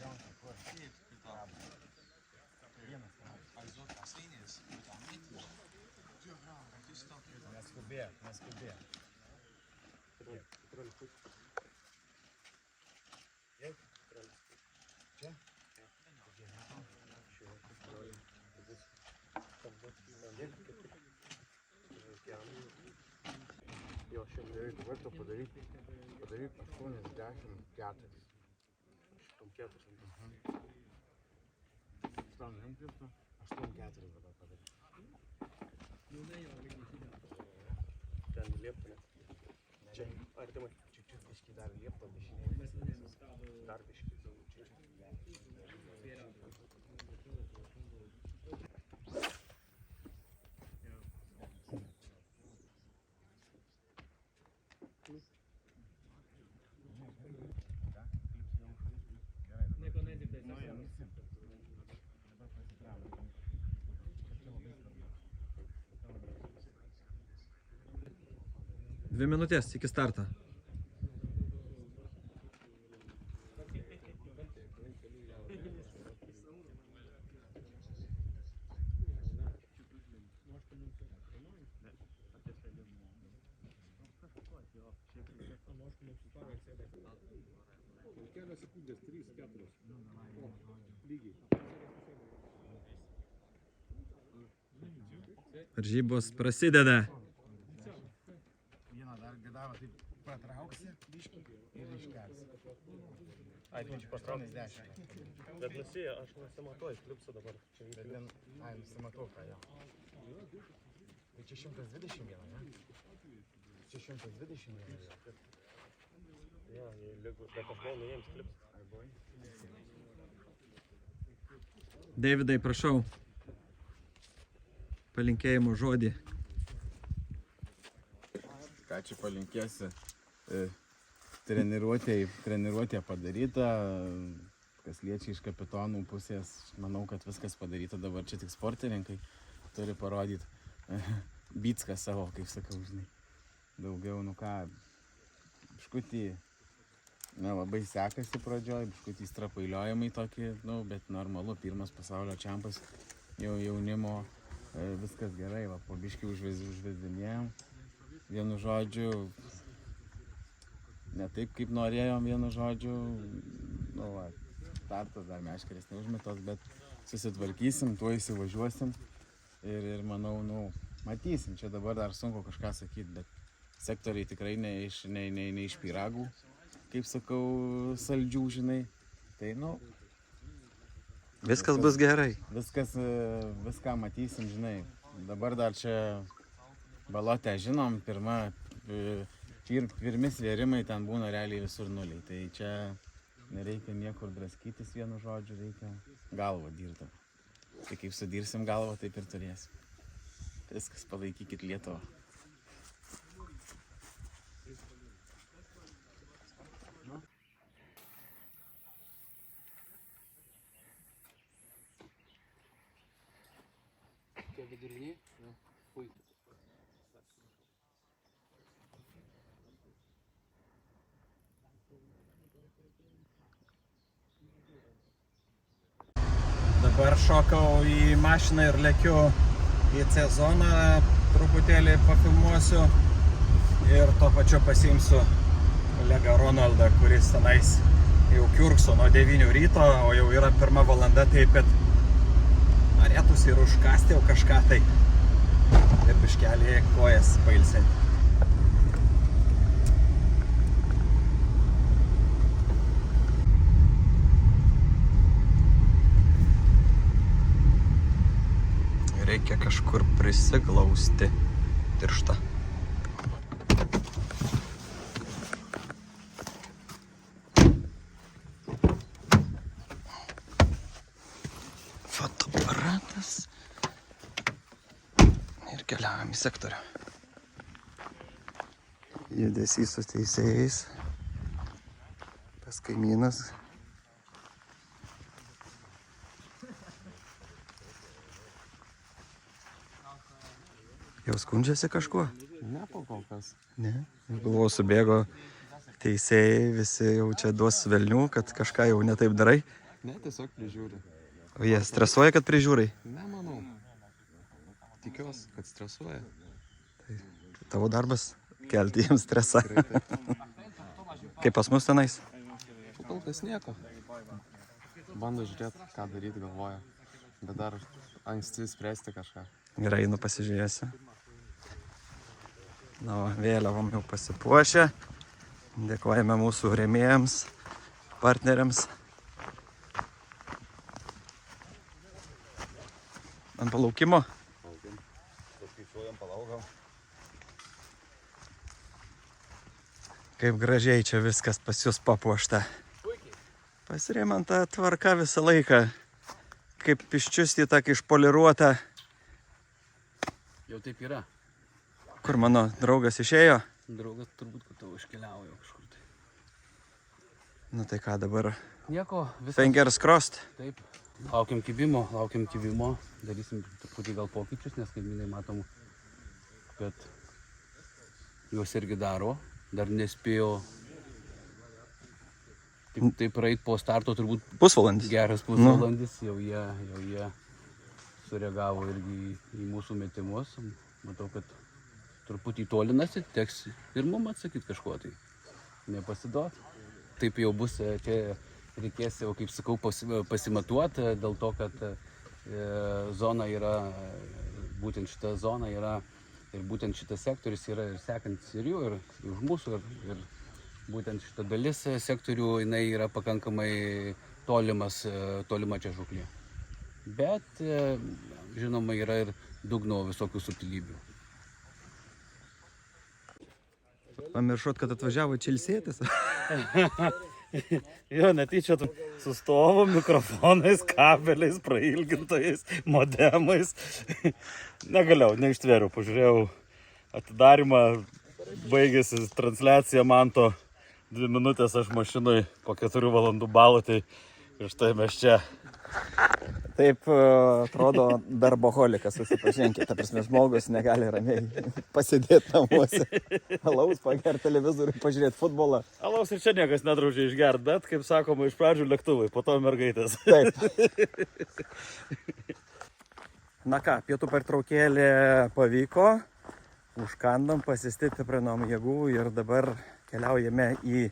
šiandien dabar padaryk 84. Šitom 400. Stan rimkripto, 84 dabar padaryk. Ten liepta. Čia, artimai. Čiut biškį dar liepta dešinėje. Dar biškį. Dvi minutės iki starto. Kelios sekundės, 3-4. Lygiai. Varžybos prasideda. Vieną dar gadavą taip pratrauksi biškį ir iškelsi. Ai, 80. Bet nusėja, aš nesimatuoju, klipsu dabar. Ai, nusimatau ką jo. Tai čia 121, ne? Čia 121. Ja, lygu, bet aš buvau nuėjams klips. Davidai, prašau. Palinkėjimo žodį. Ką čia palinkėsi? Treniruotė padaryta, kas liečia iš kapitonų pusės, manau, kad viskas padaryta, dabar čia tik sportininkai turi parodyti bicką savo, kaip sakau, žinai. Daugiau, nu ką, biškutį nelabai sekasi pradžioj, biškutį strapailiojimai tokį, nu, bet normalu, pirmas pasaulio čempas, jau jaunimo, viskas gerai, va, po biškį užvesdinėjom, vienu žodžiu, ne taip, kaip norėjom, vienu žodžiu, nu, va, startas dar meškerės neužmetos, bet susitvarkysim, tuo įsivažiuosim ir manau, nu, matysim, čia dabar dar sunku kažką sakyti, bet sektoriai tikrai ne iš pyragų, kaip sakau, saldžių, žinai, tai, nu, Viskas bus gerai. Viską matysim, žinai, dabar dar čia balotę žinom, pirmi svėrimai ten būna realiai visur nuliai, tai čia nereikia niekur draskytis vienu žodžiu, reikia galvą dirti. Tai kaip sudirsim galvą, taip ir turėsim. Viskas, palaikykit Lietuvą. Tie viduriniai, puikiai. Dabar šokau į mašiną ir lekiu į C zoną, truputėlį pafilmuosiu ir tuo pačiu pasiimsiu kolegą Ronaldą, kuris tenais jau kiurkso nuo 9 ryto, o jau yra 1 valanda, taip kad norėtųsi ir užkasti jau kažką tai ir biškelį kojas pailsinti. Reikia kažkur prisiglausti tirštą. Fotoaparatas. Ir keliavam į sektorių. Judesys su teisėjais. Pas kaimynas. Jau skundžiasi kažkuo? Ne, po kol kas. Ne. Aš galvojau, subėgo teisėjai visi jau čia duos velnių, kad kažką jau netaip darai. Ne, tiesiog prižiūri. O jie stresuoja, kad prižiūrai. Nemanau. Tikiuosi, kad stresuoja. Tavo darbas kelti jiems stresą. Tikrai taip. Kaip pas mus tenais? Kol kas nieko. Bando žiūrėti, ką daryti galvoja. Bet dar anksti spręsti kažką. Gerai, einu pasižiūrėsiu. Na, va, vėliavom jau pasipuošę. Dėkojame mūsų rėmėjams, partneriams. Ant palaukimo. Paskaičiuojam, palaukam. Kaip gražiai čia viskas pas jūs papuošta. Pasirėmanta tvarka visą laiką. Kaip iščiustyta, kaip išpoliruota. Jau taip yra. Kur mano draugas išėjo? Draugas turbūt, kad tau iškeliauja kažkur tai. Nu tai ką dabar? Nieko, viskas. Fingers crossed. Taip. Laukiam kibimo. Darysim truputį gal pokyčius, nes kaimynai matom, kad juos irgi daro. Dar nespėjo taip praeit po starto turbūt Pusvalandis. geras pusvalandis. Jau jie sureagavo irgi į mūsų metimus. Matau, kad truputį tolinasi, teks ir mum atsakyti kažkuo tai. Nepasiduot. Taip jau bus, čia reikės jau, kaip sakau, pasimatuoti, dėl to, kad zona yra, būtent šita zona yra, ir būtent šitas sektorius yra ir sekantis ir jų, ir už mūsų, ir būtent šita dalis sektorių, jinai yra pakankamai tolima čia žuklė. Bet, žinoma, yra ir dugno visokių subtilybių. Pamiršot, kad atvažiavo čia ilsėtis. Jo, netyčia sustovo mikrofonais, kabeliais, prailgintojais, modemais. Negalėjau, neištvėriau, pažiūrėjau atidarimą, baigėsi transliacija Manto, 2 minutės aš mašinoj po 4 valandų balotei ir štai mes čia. Taip atrodo darboholikas, susipažinkite. Ta prasme, žmogus negali ramiai pasidėti namuose. Alaus, pagerti televizorių, pažiūrėti futbolą. Alaus ir čia niekas nedraudžia išgerti, bet, kaip sakoma, iš pradžių lėktuvai, po to mergaitės. Taip. Na ką, pietų pertraukėlė pavyko. Užkandom, pasistiprinam jėgų ir dabar keliaujame į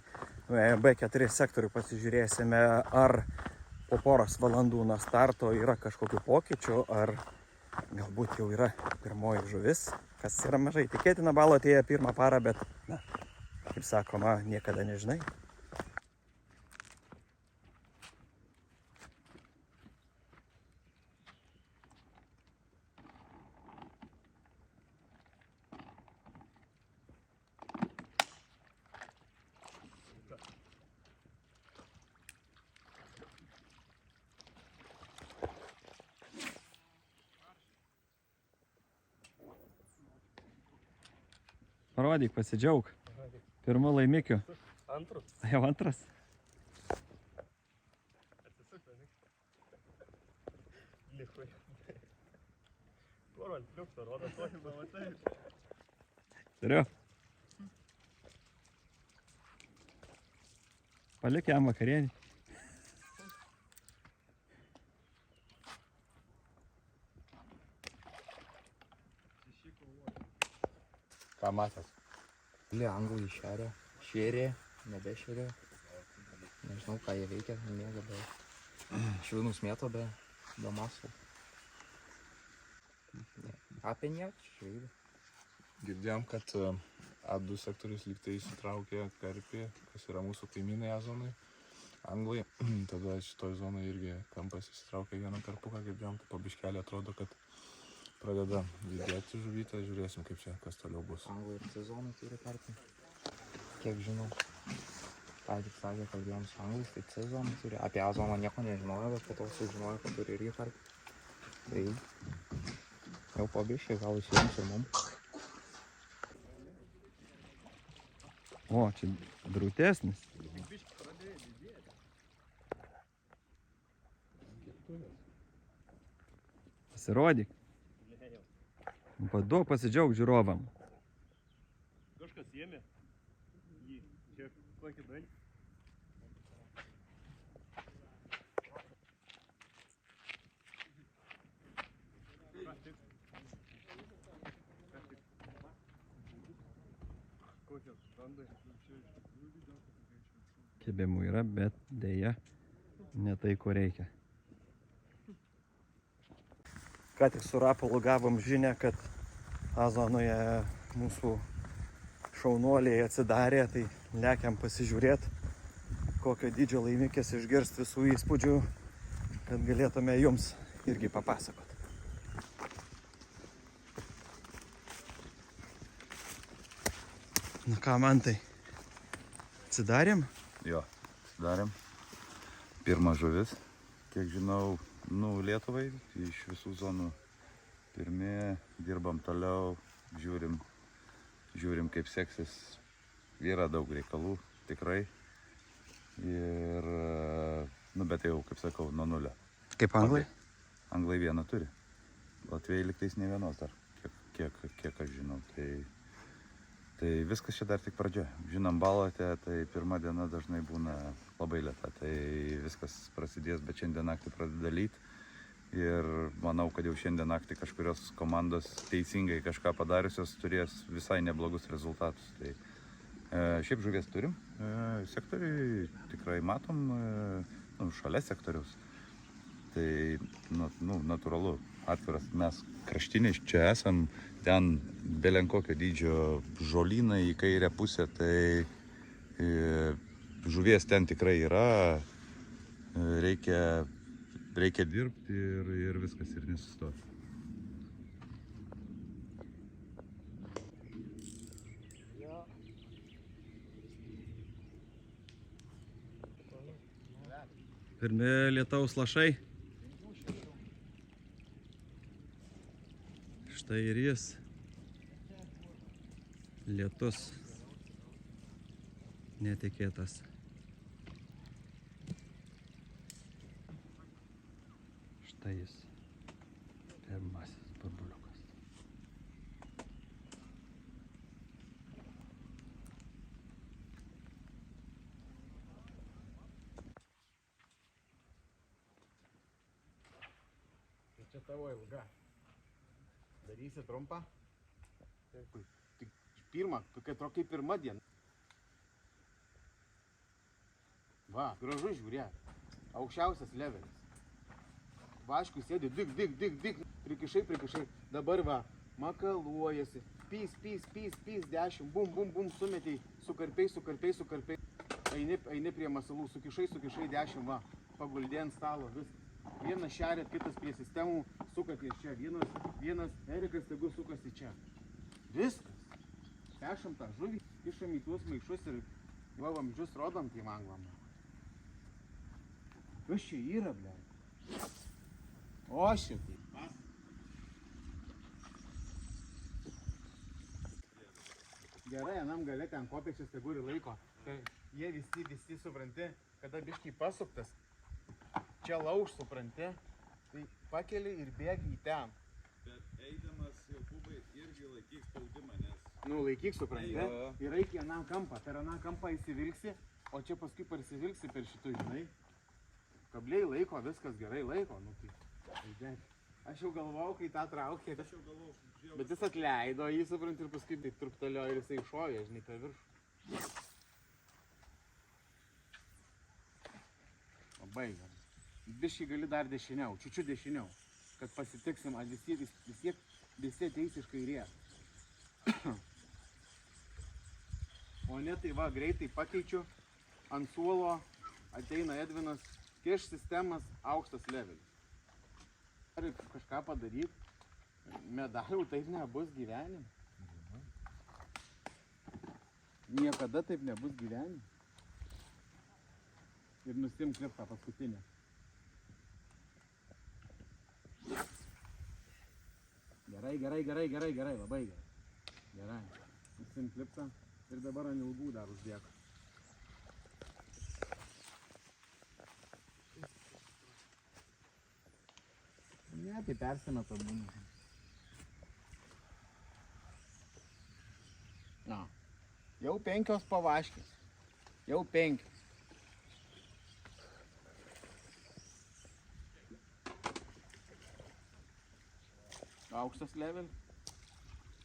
B4 sektorių. Pasižiūrėsime, ar po poros valandų nuo starto yra kažkokių pokyčių, ar galbūt jau yra pirmoji žuvis, kas yra mažai tikėtina, balo atėjo pirmą parą, bet, na, kaip sakoma, niekada nežinai. Parodyk, pasidžiaug. Pirmu laimikiu. Antras. Jau antras. Lichui. Kur ant pliukso, rodo tokį pamatai. Turiu. Palik jam vakarienį. Ką matęs? Anglai šėrė, nebešėrė. Nežinau, ką jie veikia, miega, bet švinus mėto be masų. Apie nieko, žaidė. Girdėjom, kad A2 sektorius lyg tai įsitraukė Karpį, kas yra mūsų kaimynai A-zonai, Anglai. Tada šitoj zonai irgi kampas įsitraukė vieną karpuką, girdėjom, tai po biškelį atrodo, kad pradeda judėti žuvytę, žiūrėsim, kaip čia, kas toliau bus. Anglai ir C-zonai turi Karpį. Kiek žinau. Ką tik sakė, kalbėjom su Anglais, tai C-zonai turi. Apie A-zoną nieko nežinojo, bet po to sužinojo, kad turi irgi Karpį. Tai jau po biškį gal įsijungs ir mum. O, čia drūtesnis. Pasirodyk. Paduok pasidžiaug žiūrovam. Kažkas ėmė jį, kiek Kokį duonį? Kokios randai? Kibimų yra, bet dėja ne tai, ko reikia. Ką tik su Rapolu gavom žinę, kad A zonoje mūsų šaunuoliai atsidarė, tai lekiam pasižiūrėti, kokio dydžio laimikės, išgirsti visų įspūdžių, kad galėtume jums irgi papasakoti. Na ką, Mantai, atsidarėm? Jo, darėm. Pirma žuvis, kiek žinau, Lietuvai iš visų zonų. Pirmi, dirbam toliau, žiūrim kaip seksis. Yra daug reikalų, tikrai. Ir, bet jau, kaip sakau, nuo nulio. Kaip anglai? Anglai vieną turi. Latvijai liktais ne vienos dar, kiek aš žinau. Tai viskas čia dar tik pradžia. Žinom, Balotė, tai pirma diena dažnai būna labai lėta. Tai viskas prasidės, bet šiandien naktį pradeda lyti. Ir manau, kad jau šiandien naktį kažkurios komandos teisingai kažką padariusios turės visai neblogus rezultatus. Tai šiaip žuvies turim. Sektoriui tikrai matom, šalia sektoriaus. Tai natūralu, atviras. Mes kraštiniai čia esam, ten belenkokio dydžio žolynai į kairę pusę, tai žuvies ten tikrai yra, reikia dirbti ir viskas, ir nesustoti. Pirmi lietaus lašai. Štai ir jis. Lietus. Netikėtas. Štai jis. Pirmasis burbuliukas. Čia tavo ilga. Darysi trumpą? Tik pirmą, kaip pirma diena. Va, gražu žiūrėk. Aukščiausias levelis. Vaškui sėdi, dik. Prikišai. Dabar va, makaluojasi. Pys, 10. Bum, sumetei. Sukarpiai. Eini prie masalų, sukišai 10, va. Paguldė ant stalo, vis. Vienas šerėt, kitas prie sistemų, sukatės čia. Vienas Erikas tegu sukasi čia. Viskas. Pešam tą žuvį, kišam į tuos maišus ir va vamzdžius rodom tiem anglam. Kas čia yra, ble? O šitai. Gerai, anam gale ten kopėčias teguri laiko. Tai jie visi supranti, kada biškai pasuktas. Čia lauž, supranti, tai pakeli ir bėgi į ten. Bet eidamas jau kubai irgi laikyk spaudimą, nes... Laikyk, supranti, ir eik į aną kampą. Per aną kampą įsivilksi, o čia paskui parsivilksi per šitų, žinai. Kabliai laiko, viskas gerai laiko, tai... Aš jau galvojau, kai tą traukė, bet jis atleido jį, supranti, ir paskui taip truptelio ir jisai šovė, žinai, per viršų. Labai gerai. Biškai gali dar dešiniau, čiučiu dešiniau, kad pasitiksim, ar visi ateis iš kairės. O ne, tai va, greitai pakeičiu, ant suolo ateina Edvinas, kieš sistemas aukštas levelis. Ar kažką padaryti, medalių taip nebus gyvenime. Niekada taip nebus gyvenime. Ir nusim kliptą paskutinę. Gerai, labai gerai. Gerai. Nusim kliptą ir dabar ant ilgų dar uždėk. Ne, tai persimeta būna. Na, jau 5 pavaškės. Jau 5. Aukštas level.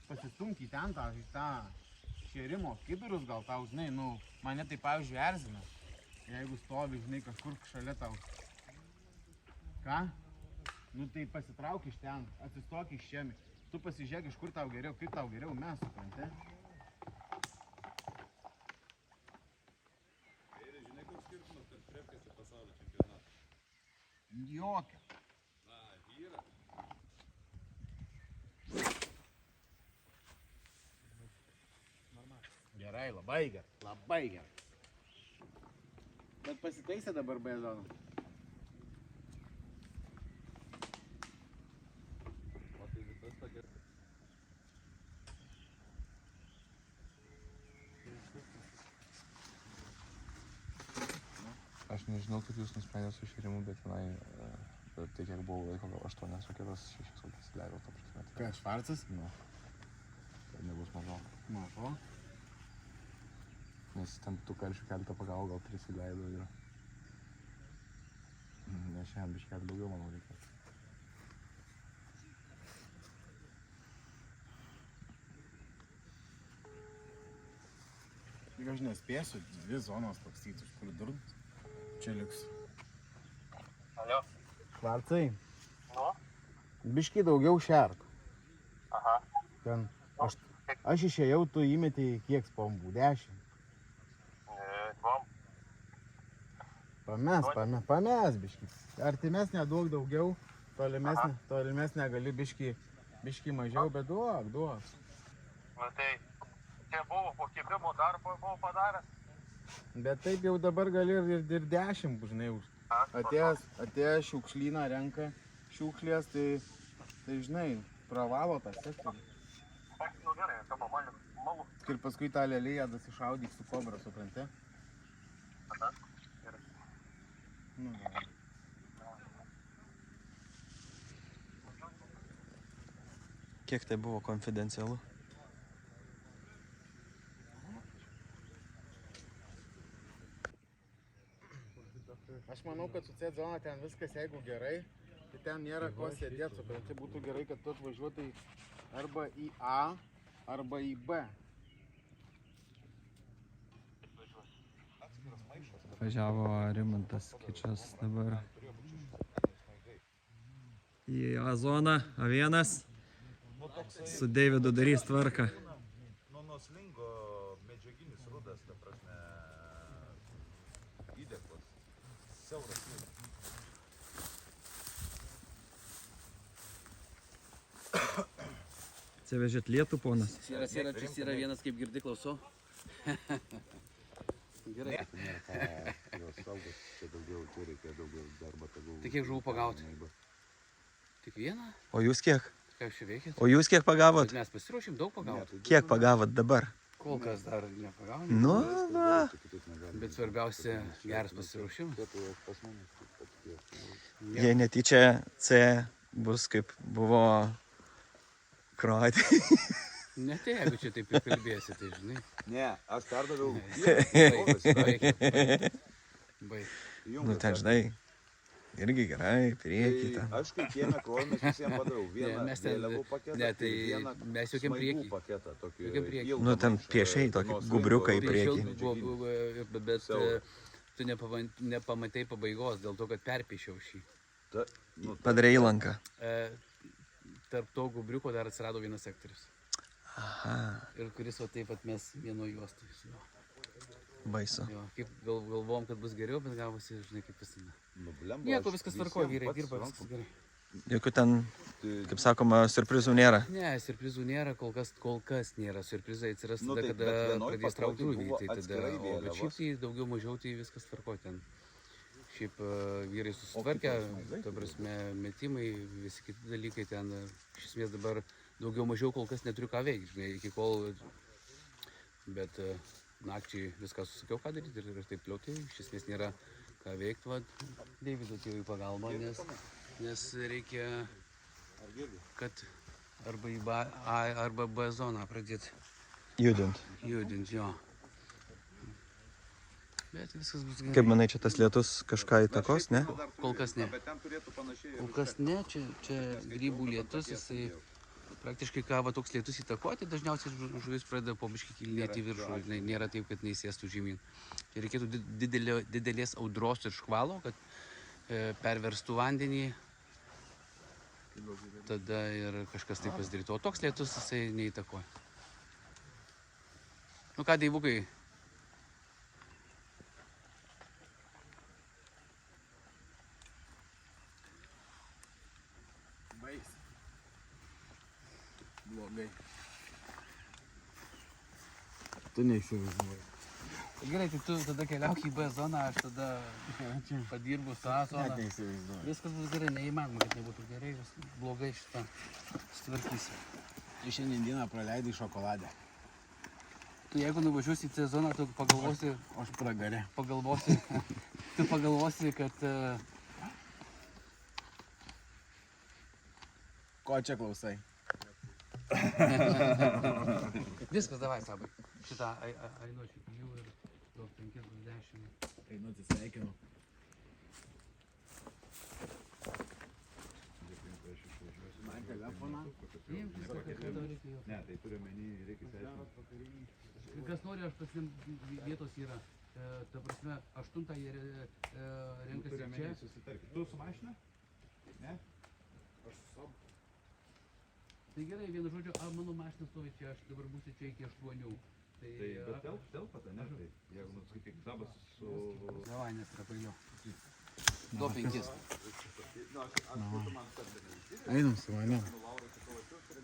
Pasistumk į ten tą šėrimo kibirus gal tau, žinai, nu, mane tai pavyzdžiui erzina. Jeigu stovi, žinai, kažkur šalia tau. Ką? Nu tai pasitrauk iš ten, atsistok iš šiemi. Tu pasižiūrėk, iš kur tau geriau, kaip tau geriau, mes supranti. Žinai, koks skirtumas tarp trepkės ir pasaulio čempionato? Jokio. Na, yra. Gerai, labai gerai. Labai gerai. Bet pasitaisė dabar B zoną. O tai visas tokia. Aš nežinau, kaip jūs nusprendėte su šėrimu, bet tenai, tai kiek buvo laiko, gal 8 raketas, 6 kokias įleidau, ta prasme. Ką, Švarcas? Nu, tai nebus mažo. Mažo. Nes ten tų karšių keletą pagavo, gal 3 įleidau ir... Ne šiandien biškelį daugiau, manau, reikia. Tik aš nespėsiu 2 zonos pakstyti, iš kur durnt. Čia liks. Alio? Švarcai, Nu? biškį daugiau šerk. Aha. Ten, aš išėjau, tu įmetei kiek spombų? 10. Dvom. Pames biškį. Artimesnė duok daugiau, tolimesnė gali biškį mažiau, bet duok. Nu tai, čia buvo po kibimo darbo buvo padaręs. Bet taip jau dabar gali ir 10, žinai, atėjęs šiukšlyną renka šiukšlės, tai žinai, pravalo tą sektorių. Nu gerai, kaba malu. Ir paskui tą lėlėją dasišaudyk su kobra, supranti? Aha. Gerai. Nu, gerai. Kiek tai buvo konfidencialu? Aš manau, kad su C zona ten viskas, jeigu gerai, tai ten nėra ko sėdėti, supranti, būtų gerai, kad tu atvažiuotai arba į A, arba į B. Važiavo Rimantas Kičas dabar į A zoną, A1. Su Deividu darys tvarką. Nuo slingo medžiaginis rudas, ta prasme, įdėklas, siauras slingas. Atsivežėt lietų, ponas? Čia yra vienas, kaip girdi, klausau. Gerai. Tai kiek žuvų pagauti? Tik vieną? O jūs kiek? Ką jūs čia veikėt? O jūs kiek pagavot? Mes pasiruošim daug pagauti. Kiek pagavot dabar? Kol kas dar nepagavom. Nu, va. Bet svarbiausia, geras pasiruošimas. Jei netyčia C bus kaip buvo Kroatija. Ne tai, jeigu čia taip ir kalbėsi, tai žinai. Ne, aš perdaviau. Baig. Nu, ten žinai, irgi gerai, priekį ten. Aš kaip jėmė krovėmės visiems padaviau. Vieną mes ten- vėliavų paketą ne, tai ir vieną mes jokiam smaigų prieky. paketą. Tokį Jokiam prieky. ilgą Nu, ten maišą, piešiai tokį nuo slingo gubriuką į iki priekį. medžiaginio. Bet Siaura. tu nepamatai pabaigos dėl to, kad perpiešiau šį. Nu, Padarė įlanką. Tarp to gubriuko dar atsirado vienas sektorius. Aha, Ir kuris va taip pat mes vieno juostai. baisu. Jo, kaip galvom, kad bus geriau, bet gavosi, žinai, kaip visada. nu, blemba, Nieko, aš viskas tvarko, visiem vyrai pats dirba, rankom. viskas gerai. Jokių ten, Tai- kaip sakoma, surprizų nėra. Ne, surprizų nėra, kol kas nėra. Surprizai atsiras Nu, tada, taip, kada bet vienoj pradės traukti pakuotėj žuvį. buvo Tai tada, atskirai o bet vėliavos. šiaip tai daugiau mažiau tai viskas tvarko ten. Šiaip vyrai susitvarkė, ta prasme, metimai, visi kiti dalykai ten. Iš esmės dabar daugiau mažiau kol kas neturiu ką veikti, žinai, iki kol. Bet nakčiai viską susakiau, ką daryti ir taip toliau, tai iš esmės nėra ką veikti. Va, Deivido atėjo į pagalbą, nes reikia, kad arba į A arba B zoną pradėti Judint. judinti, jo. Bet viskas bus gerai. Kaip manai, čia tas lietus kažką įtakos, ne? Kol kas ne. Bet ten turėtų panašiai. Kol kas ne, čia grybų lietus, jisai praktiškai ką va toks lietus įtakoti, dažniausiai žuvis pradeda po biškį kilinėti į viršų, nėra taip, kad neįsėstų žemyn. Tai reikėtų didelės audros ir škvalo, kad perverstų vandenį, tada ir kažkas taip pasidarytų. O toks lietus jisai neįtakoja. Nu ką, deivukai? Blogai. Tu neįsivaizduoji. Gerai, tai tu tada keliauk į B zoną, aš tada padirbu su A zoną. Net neįsivaizduoju. Viskas bus gerai, neįmanoma, kad nebūtų gerai, blogai šitą sutvarkysi. Tu šiandien dieną praleidai šokoladę. Tu jeigu nuvažiuosi į C zoną, tu pagalvosi, Aš pragarė. tu pagalvosi, kad Ko čia klausai? viskas, davai, sabai. Šitą einu aš iki jų ir duok 5-10. Einu atsisveikinu. Man telefoną. Imk viską, kad tau reikia jo. Ne, tai turiu menį, reikia įsiaiškinti. Kas nori, aš pasim vietos yra. Ta prasme, 8 jie renkasi čia. Susitarkit. Tu su mašina? Ne? Tai gerai, vienu žodžiu, mano mašina stovi čia, aš dabar būsiu čia iki 8. Tai bet telpa, ne? Tai jeigu nuskaityk dabas su... Davai, nestrapailiu. Do 5. Einam su manim.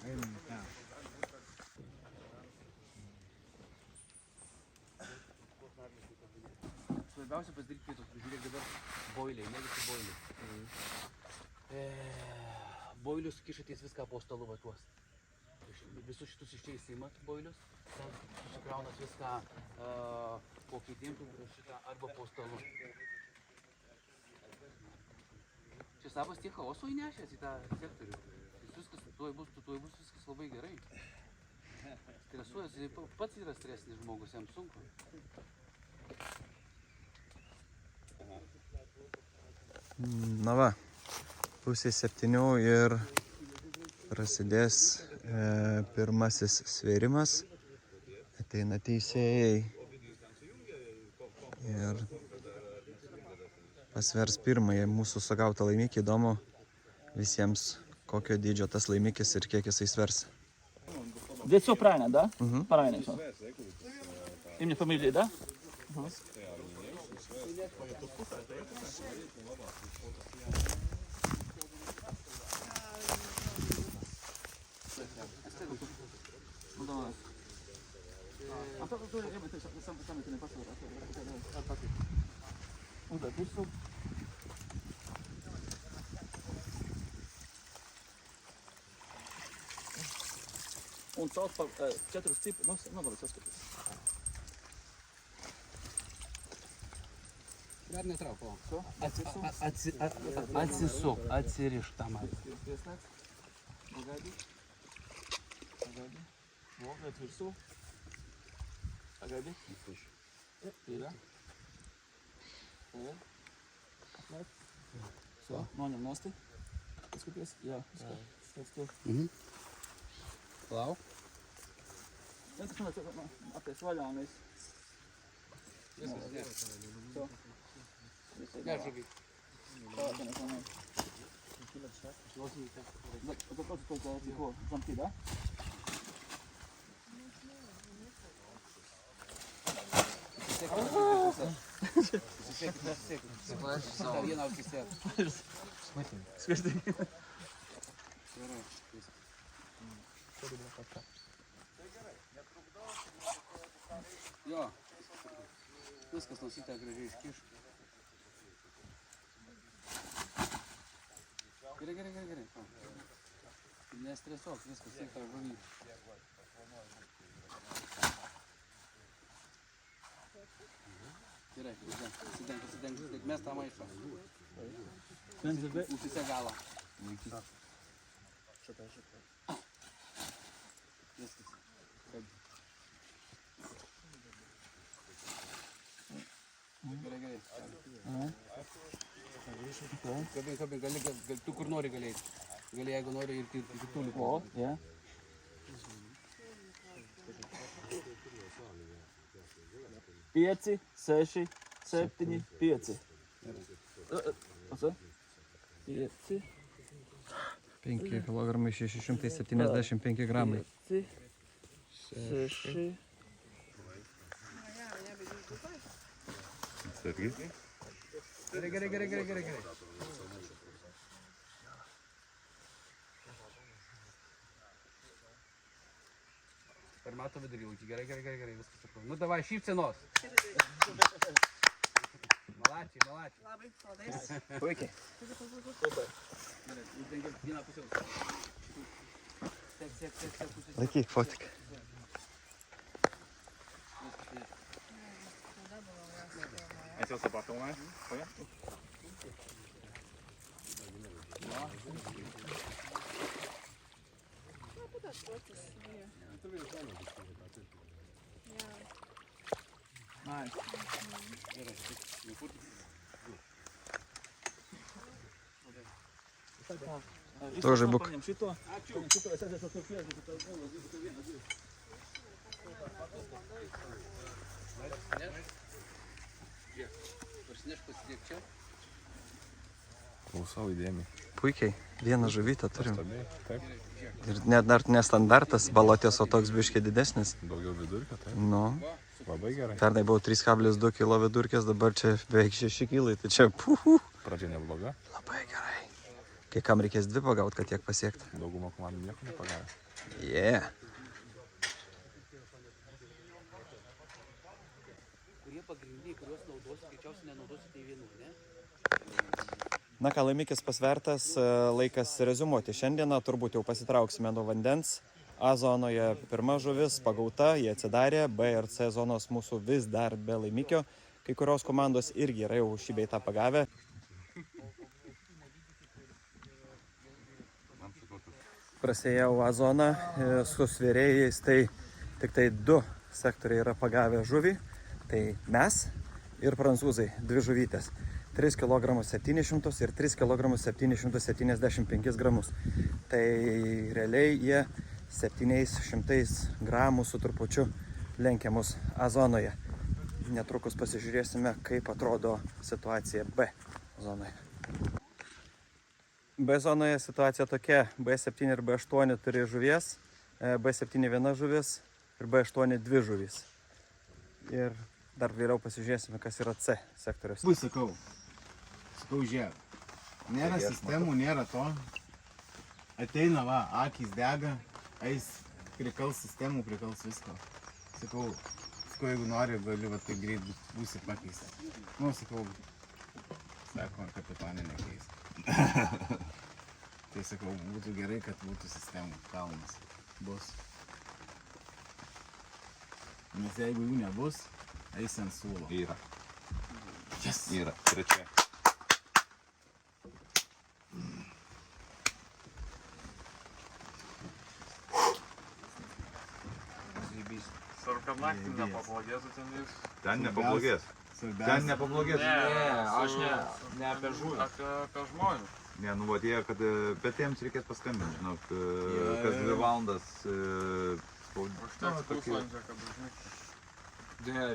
Einam ten. Svarbiausia pasidaryti pietus, žiūrėk dabar boiliai, ne visi boiliai. Boilius kišatės viską po stalu va tuos. Visus šitus iš čia įsiimat boilius, ten susikraunat viską po kėdėm, šitą arba po stalu. Čia savas tiek chaoso įnešęs į tą sektorių. Viskas, tuoj bus viskas labai gerai. Stresuojas, pats yra stresinis žmogus, jam sunku. Na va, 6:30 ir prasidės pirmasis svėrimas. Ateina teisėjai ir pasvers pirmąjį mūsų sugautą laimikį. Įdomu visiems, kokio dydžio tas laimikis ir kiek jisai svers. Здесь все правильно, да? Правильно все. Имя, фамилия, да? Un caur pa 4 ciprus, nu dabar saskatys. Dar netrauk, o. Atsisuk, atsiriš tą matą. Pagadi. Вот, отверсу. Погоди. Вперед. Все, номер 90. Paskatys, jo, viskas. Lauk. Vienas minutės, apie svalionais. Viskas gerai. Viskas Ne, žuviai. Запросто только его замки, да? Savo vieną aukise. Скажи. Jo. Viskas nusyta gražiai iškiš. Gerai. Nestresuok, viskas į tą žuvį. Gerai, pasidenk, mes tą maišą. Užsisek galą. Viskas. Gali, tu kur nori gali. Gali, jeigu nori ir kitų liko. O, ja. Pieci, 6, 7, 5. Pieci. 5 kg 675 gramai. 6. Gerai. Per mato vidurį ūkį. Gerai. Viskas sakau. Nu, davai, šypsenos. Malačiai. Labai, paldies. Puikiai. Vieną pusę. Sek pusę. Laikyk, fotik. Mes jau supratome. Тоже бук. Šito. Parsineš pasidėk čia. Klausau įdėmiai. Puikiai. Vieną žuvytę turim. Stabiai, taip. Ir net dar nestandartas balotės, o toks biškiai didesnis. Daugiau vidurkio, taip. Nu, Labai gerai. pernai buvo 3,2 kg vidurkės, dabar čia beveik 6 kg, tai čia puhu. Pradžia nebloga. Labai gerai. Kai kam reikės 2 pagauti, kad tiek pasiekti. Dauguma komandų nieko nepagavė. Yeah. Kurie pagrindiniai, kuriuos naudosi, greičiausiai nenaudosi tai vienų, ne? Na ką, laimikis pasvertas, laikas reziumuoti. Šiandieną turbūt jau pasitrauksime nuo vandens. A zonoje pirma žuvis pagauta, jie atsidarė, B ir C zonos mūsų vis dar be laimikio. Kai kurios komandos irgi yra jau šį bei tą pagavę. Prasėjau A zoną su svėrėjais, tai tik tai 2 sektoriai yra pagavę žuvį. Tai mes ir prancūzai, 2 žuvytės. 3 kg 700 ir 3 kg 775 gramus. Tai realiai jie 700 gramų su trupučiu lenkia mus A zonoje. Netrukus pasižiūrėsime, kaip atrodo situacija B zonoje. B zonoje situacija tokia. B7 ir B8 turi žuvies, B7 viena žuvis ir B8 2 žuvis. Ir dar vėliau pasižiūrėsime, kas yra C sektorius. Sakau, žiūrėk. Nėra sistemų, nėra to. Ateina, va, akys dega, eis, prikals sistemų, prikals visko. Sakau, jeigu nori, gali, va, tai greit būsi pakeista. Nu, sakau, sako, kapitonė nekeis. Tai sakau, būtų gerai, kad būtų sistemų kalnas. Bus. Nes jeigu jų nebus, eis ant sūlo. Yra. Yes. Yra. Trečia. Svarbu, kad naktį nepablogėtų ten jūs. Ten nepablogės. Ten nepablogės. Aš ne apie žuvį. Apie žmonių. Ne, nu va, tie, kad petėms reikės paskambinti, žinok, kas 2 valandas Užteks pusvalandžio, kad užmigti.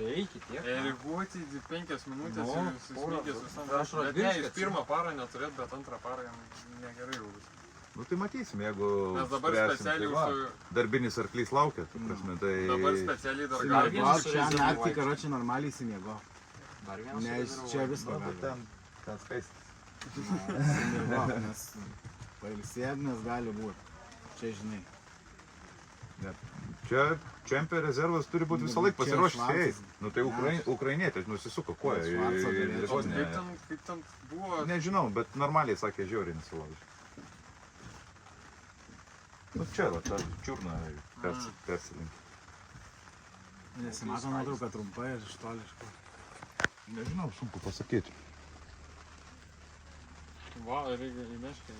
Reikia tiek. Ir būti 5 minutės ir susmygęs visam. Bet ne, jūs pirmą parą neturėt, bet antrą parą jam negerai jau viskas. Nu tai matysim, jeigu Nes dabar spręsim, specialiai tai va, darbinis arklys laukia, tu prasme, tai... Dabar specialiai dar Simėgo, šią naktį, karočią, normaliai simėgo. Nes čia visko Nu, gali. ten skaistas. Simėgo, nes pailsėt, nes gali būti. Čia žinai. Čia čempio rezervas turi būti visą laiką pasiruošęs eiti. Nu tai ukrainietis nusisuko koją į ligoninę. Kaip ten buvo... Nežinau, bet normaliai sakė, žiauriai nesilaužė. Nu čia, va, ta čiurna persilinkė. Nesimato nuotrauka trumpai ir iš toliško. Nežinau, sunku pasakyti. Va, reikia į meškę.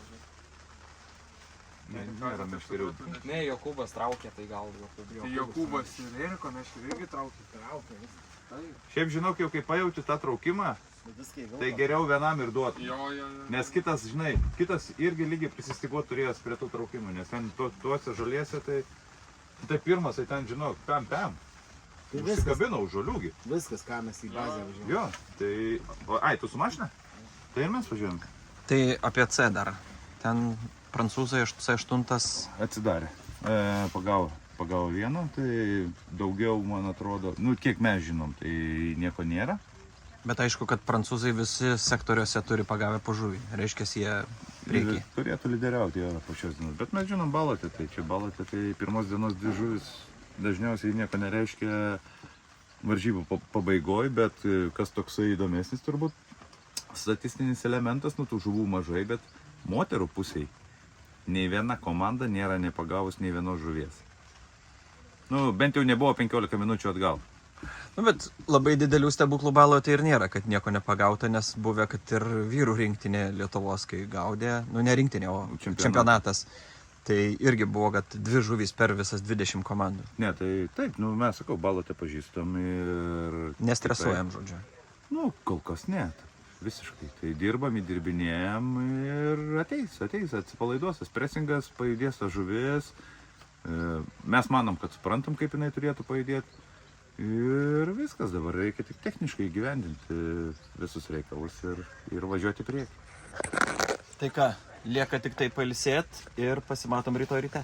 Nėra meškerių. Ne, Jokūbas traukė, tai gal Jokūbas. Tai Jokūbas ir Eriko meškė irgi traukė. Traukia viską. Šiaip žinok, jau kai pajauti tą traukimą, tai geriau vienam ir duoti. Nes kitas, žinai, kitas irgi lygiai prisistiguoti turėjęs prie tų traukimų, nes ten tuose žolėse, tai pirmas, tai ten, žinok, pam. Užsikabino už žoliūgį. Viskas, ką mes į bazę važiuojame. Jo, tai... Ai, tu su mašina? Tai ir mes važiuojam. Tai apie C dar. Ten prancūzai C8 Atsidarė. Pagavo vieną, tai daugiau, man atrodo, nu, kiek mes žinom, tai nieko nėra. Bet aišku, kad prancūzai visi sektoriuose turi pagavę po žuvį. Reiškia, jie priekį. Turėtų lyderiauti jo po šios dienos. Bet mes žinom balotę, tai čia balotė, tai pirmos dienos 2 žuvis dažniausiai nieko nereiškia varžybų pabaigoj, bet kas toksai įdomesnis turbūt, statistinis elementas, nu tų žuvų mažai, bet moterų pusiai nei viena komanda nėra nepagavus nei vienos žuvies. Nu, bent jau nebuvo 15 minučių atgal. Nu, bet labai didelių stebuklų balote ir nėra, kad nieko nepagauta, nes buvę, kad ir vyrų rinktinė Lietuvos, kai gaudė, nu ne rinktinė, o čempionatas. Tai irgi buvo, kad 2 žuvys per visas 20 komandų. Ne, tai taip, nu mes, sakau, balotę pažįstam ir... Nestresuojam, žodžiu. Nu, kol kas ne, visiškai. Tai dirbam, įdirbinėjam ir ateis, atsipalaiduos, tas presingas, pajudės tas žuvis. Mes manom, kad suprantam, kaip jinai turėtų pajudėti. Ir viskas, dabar reikia tik techniškai įgyvendinti visus reikalus ir važiuoti priekį. Tai ką, lieka tik tai pailsėt ir pasimatom rytoj ryte.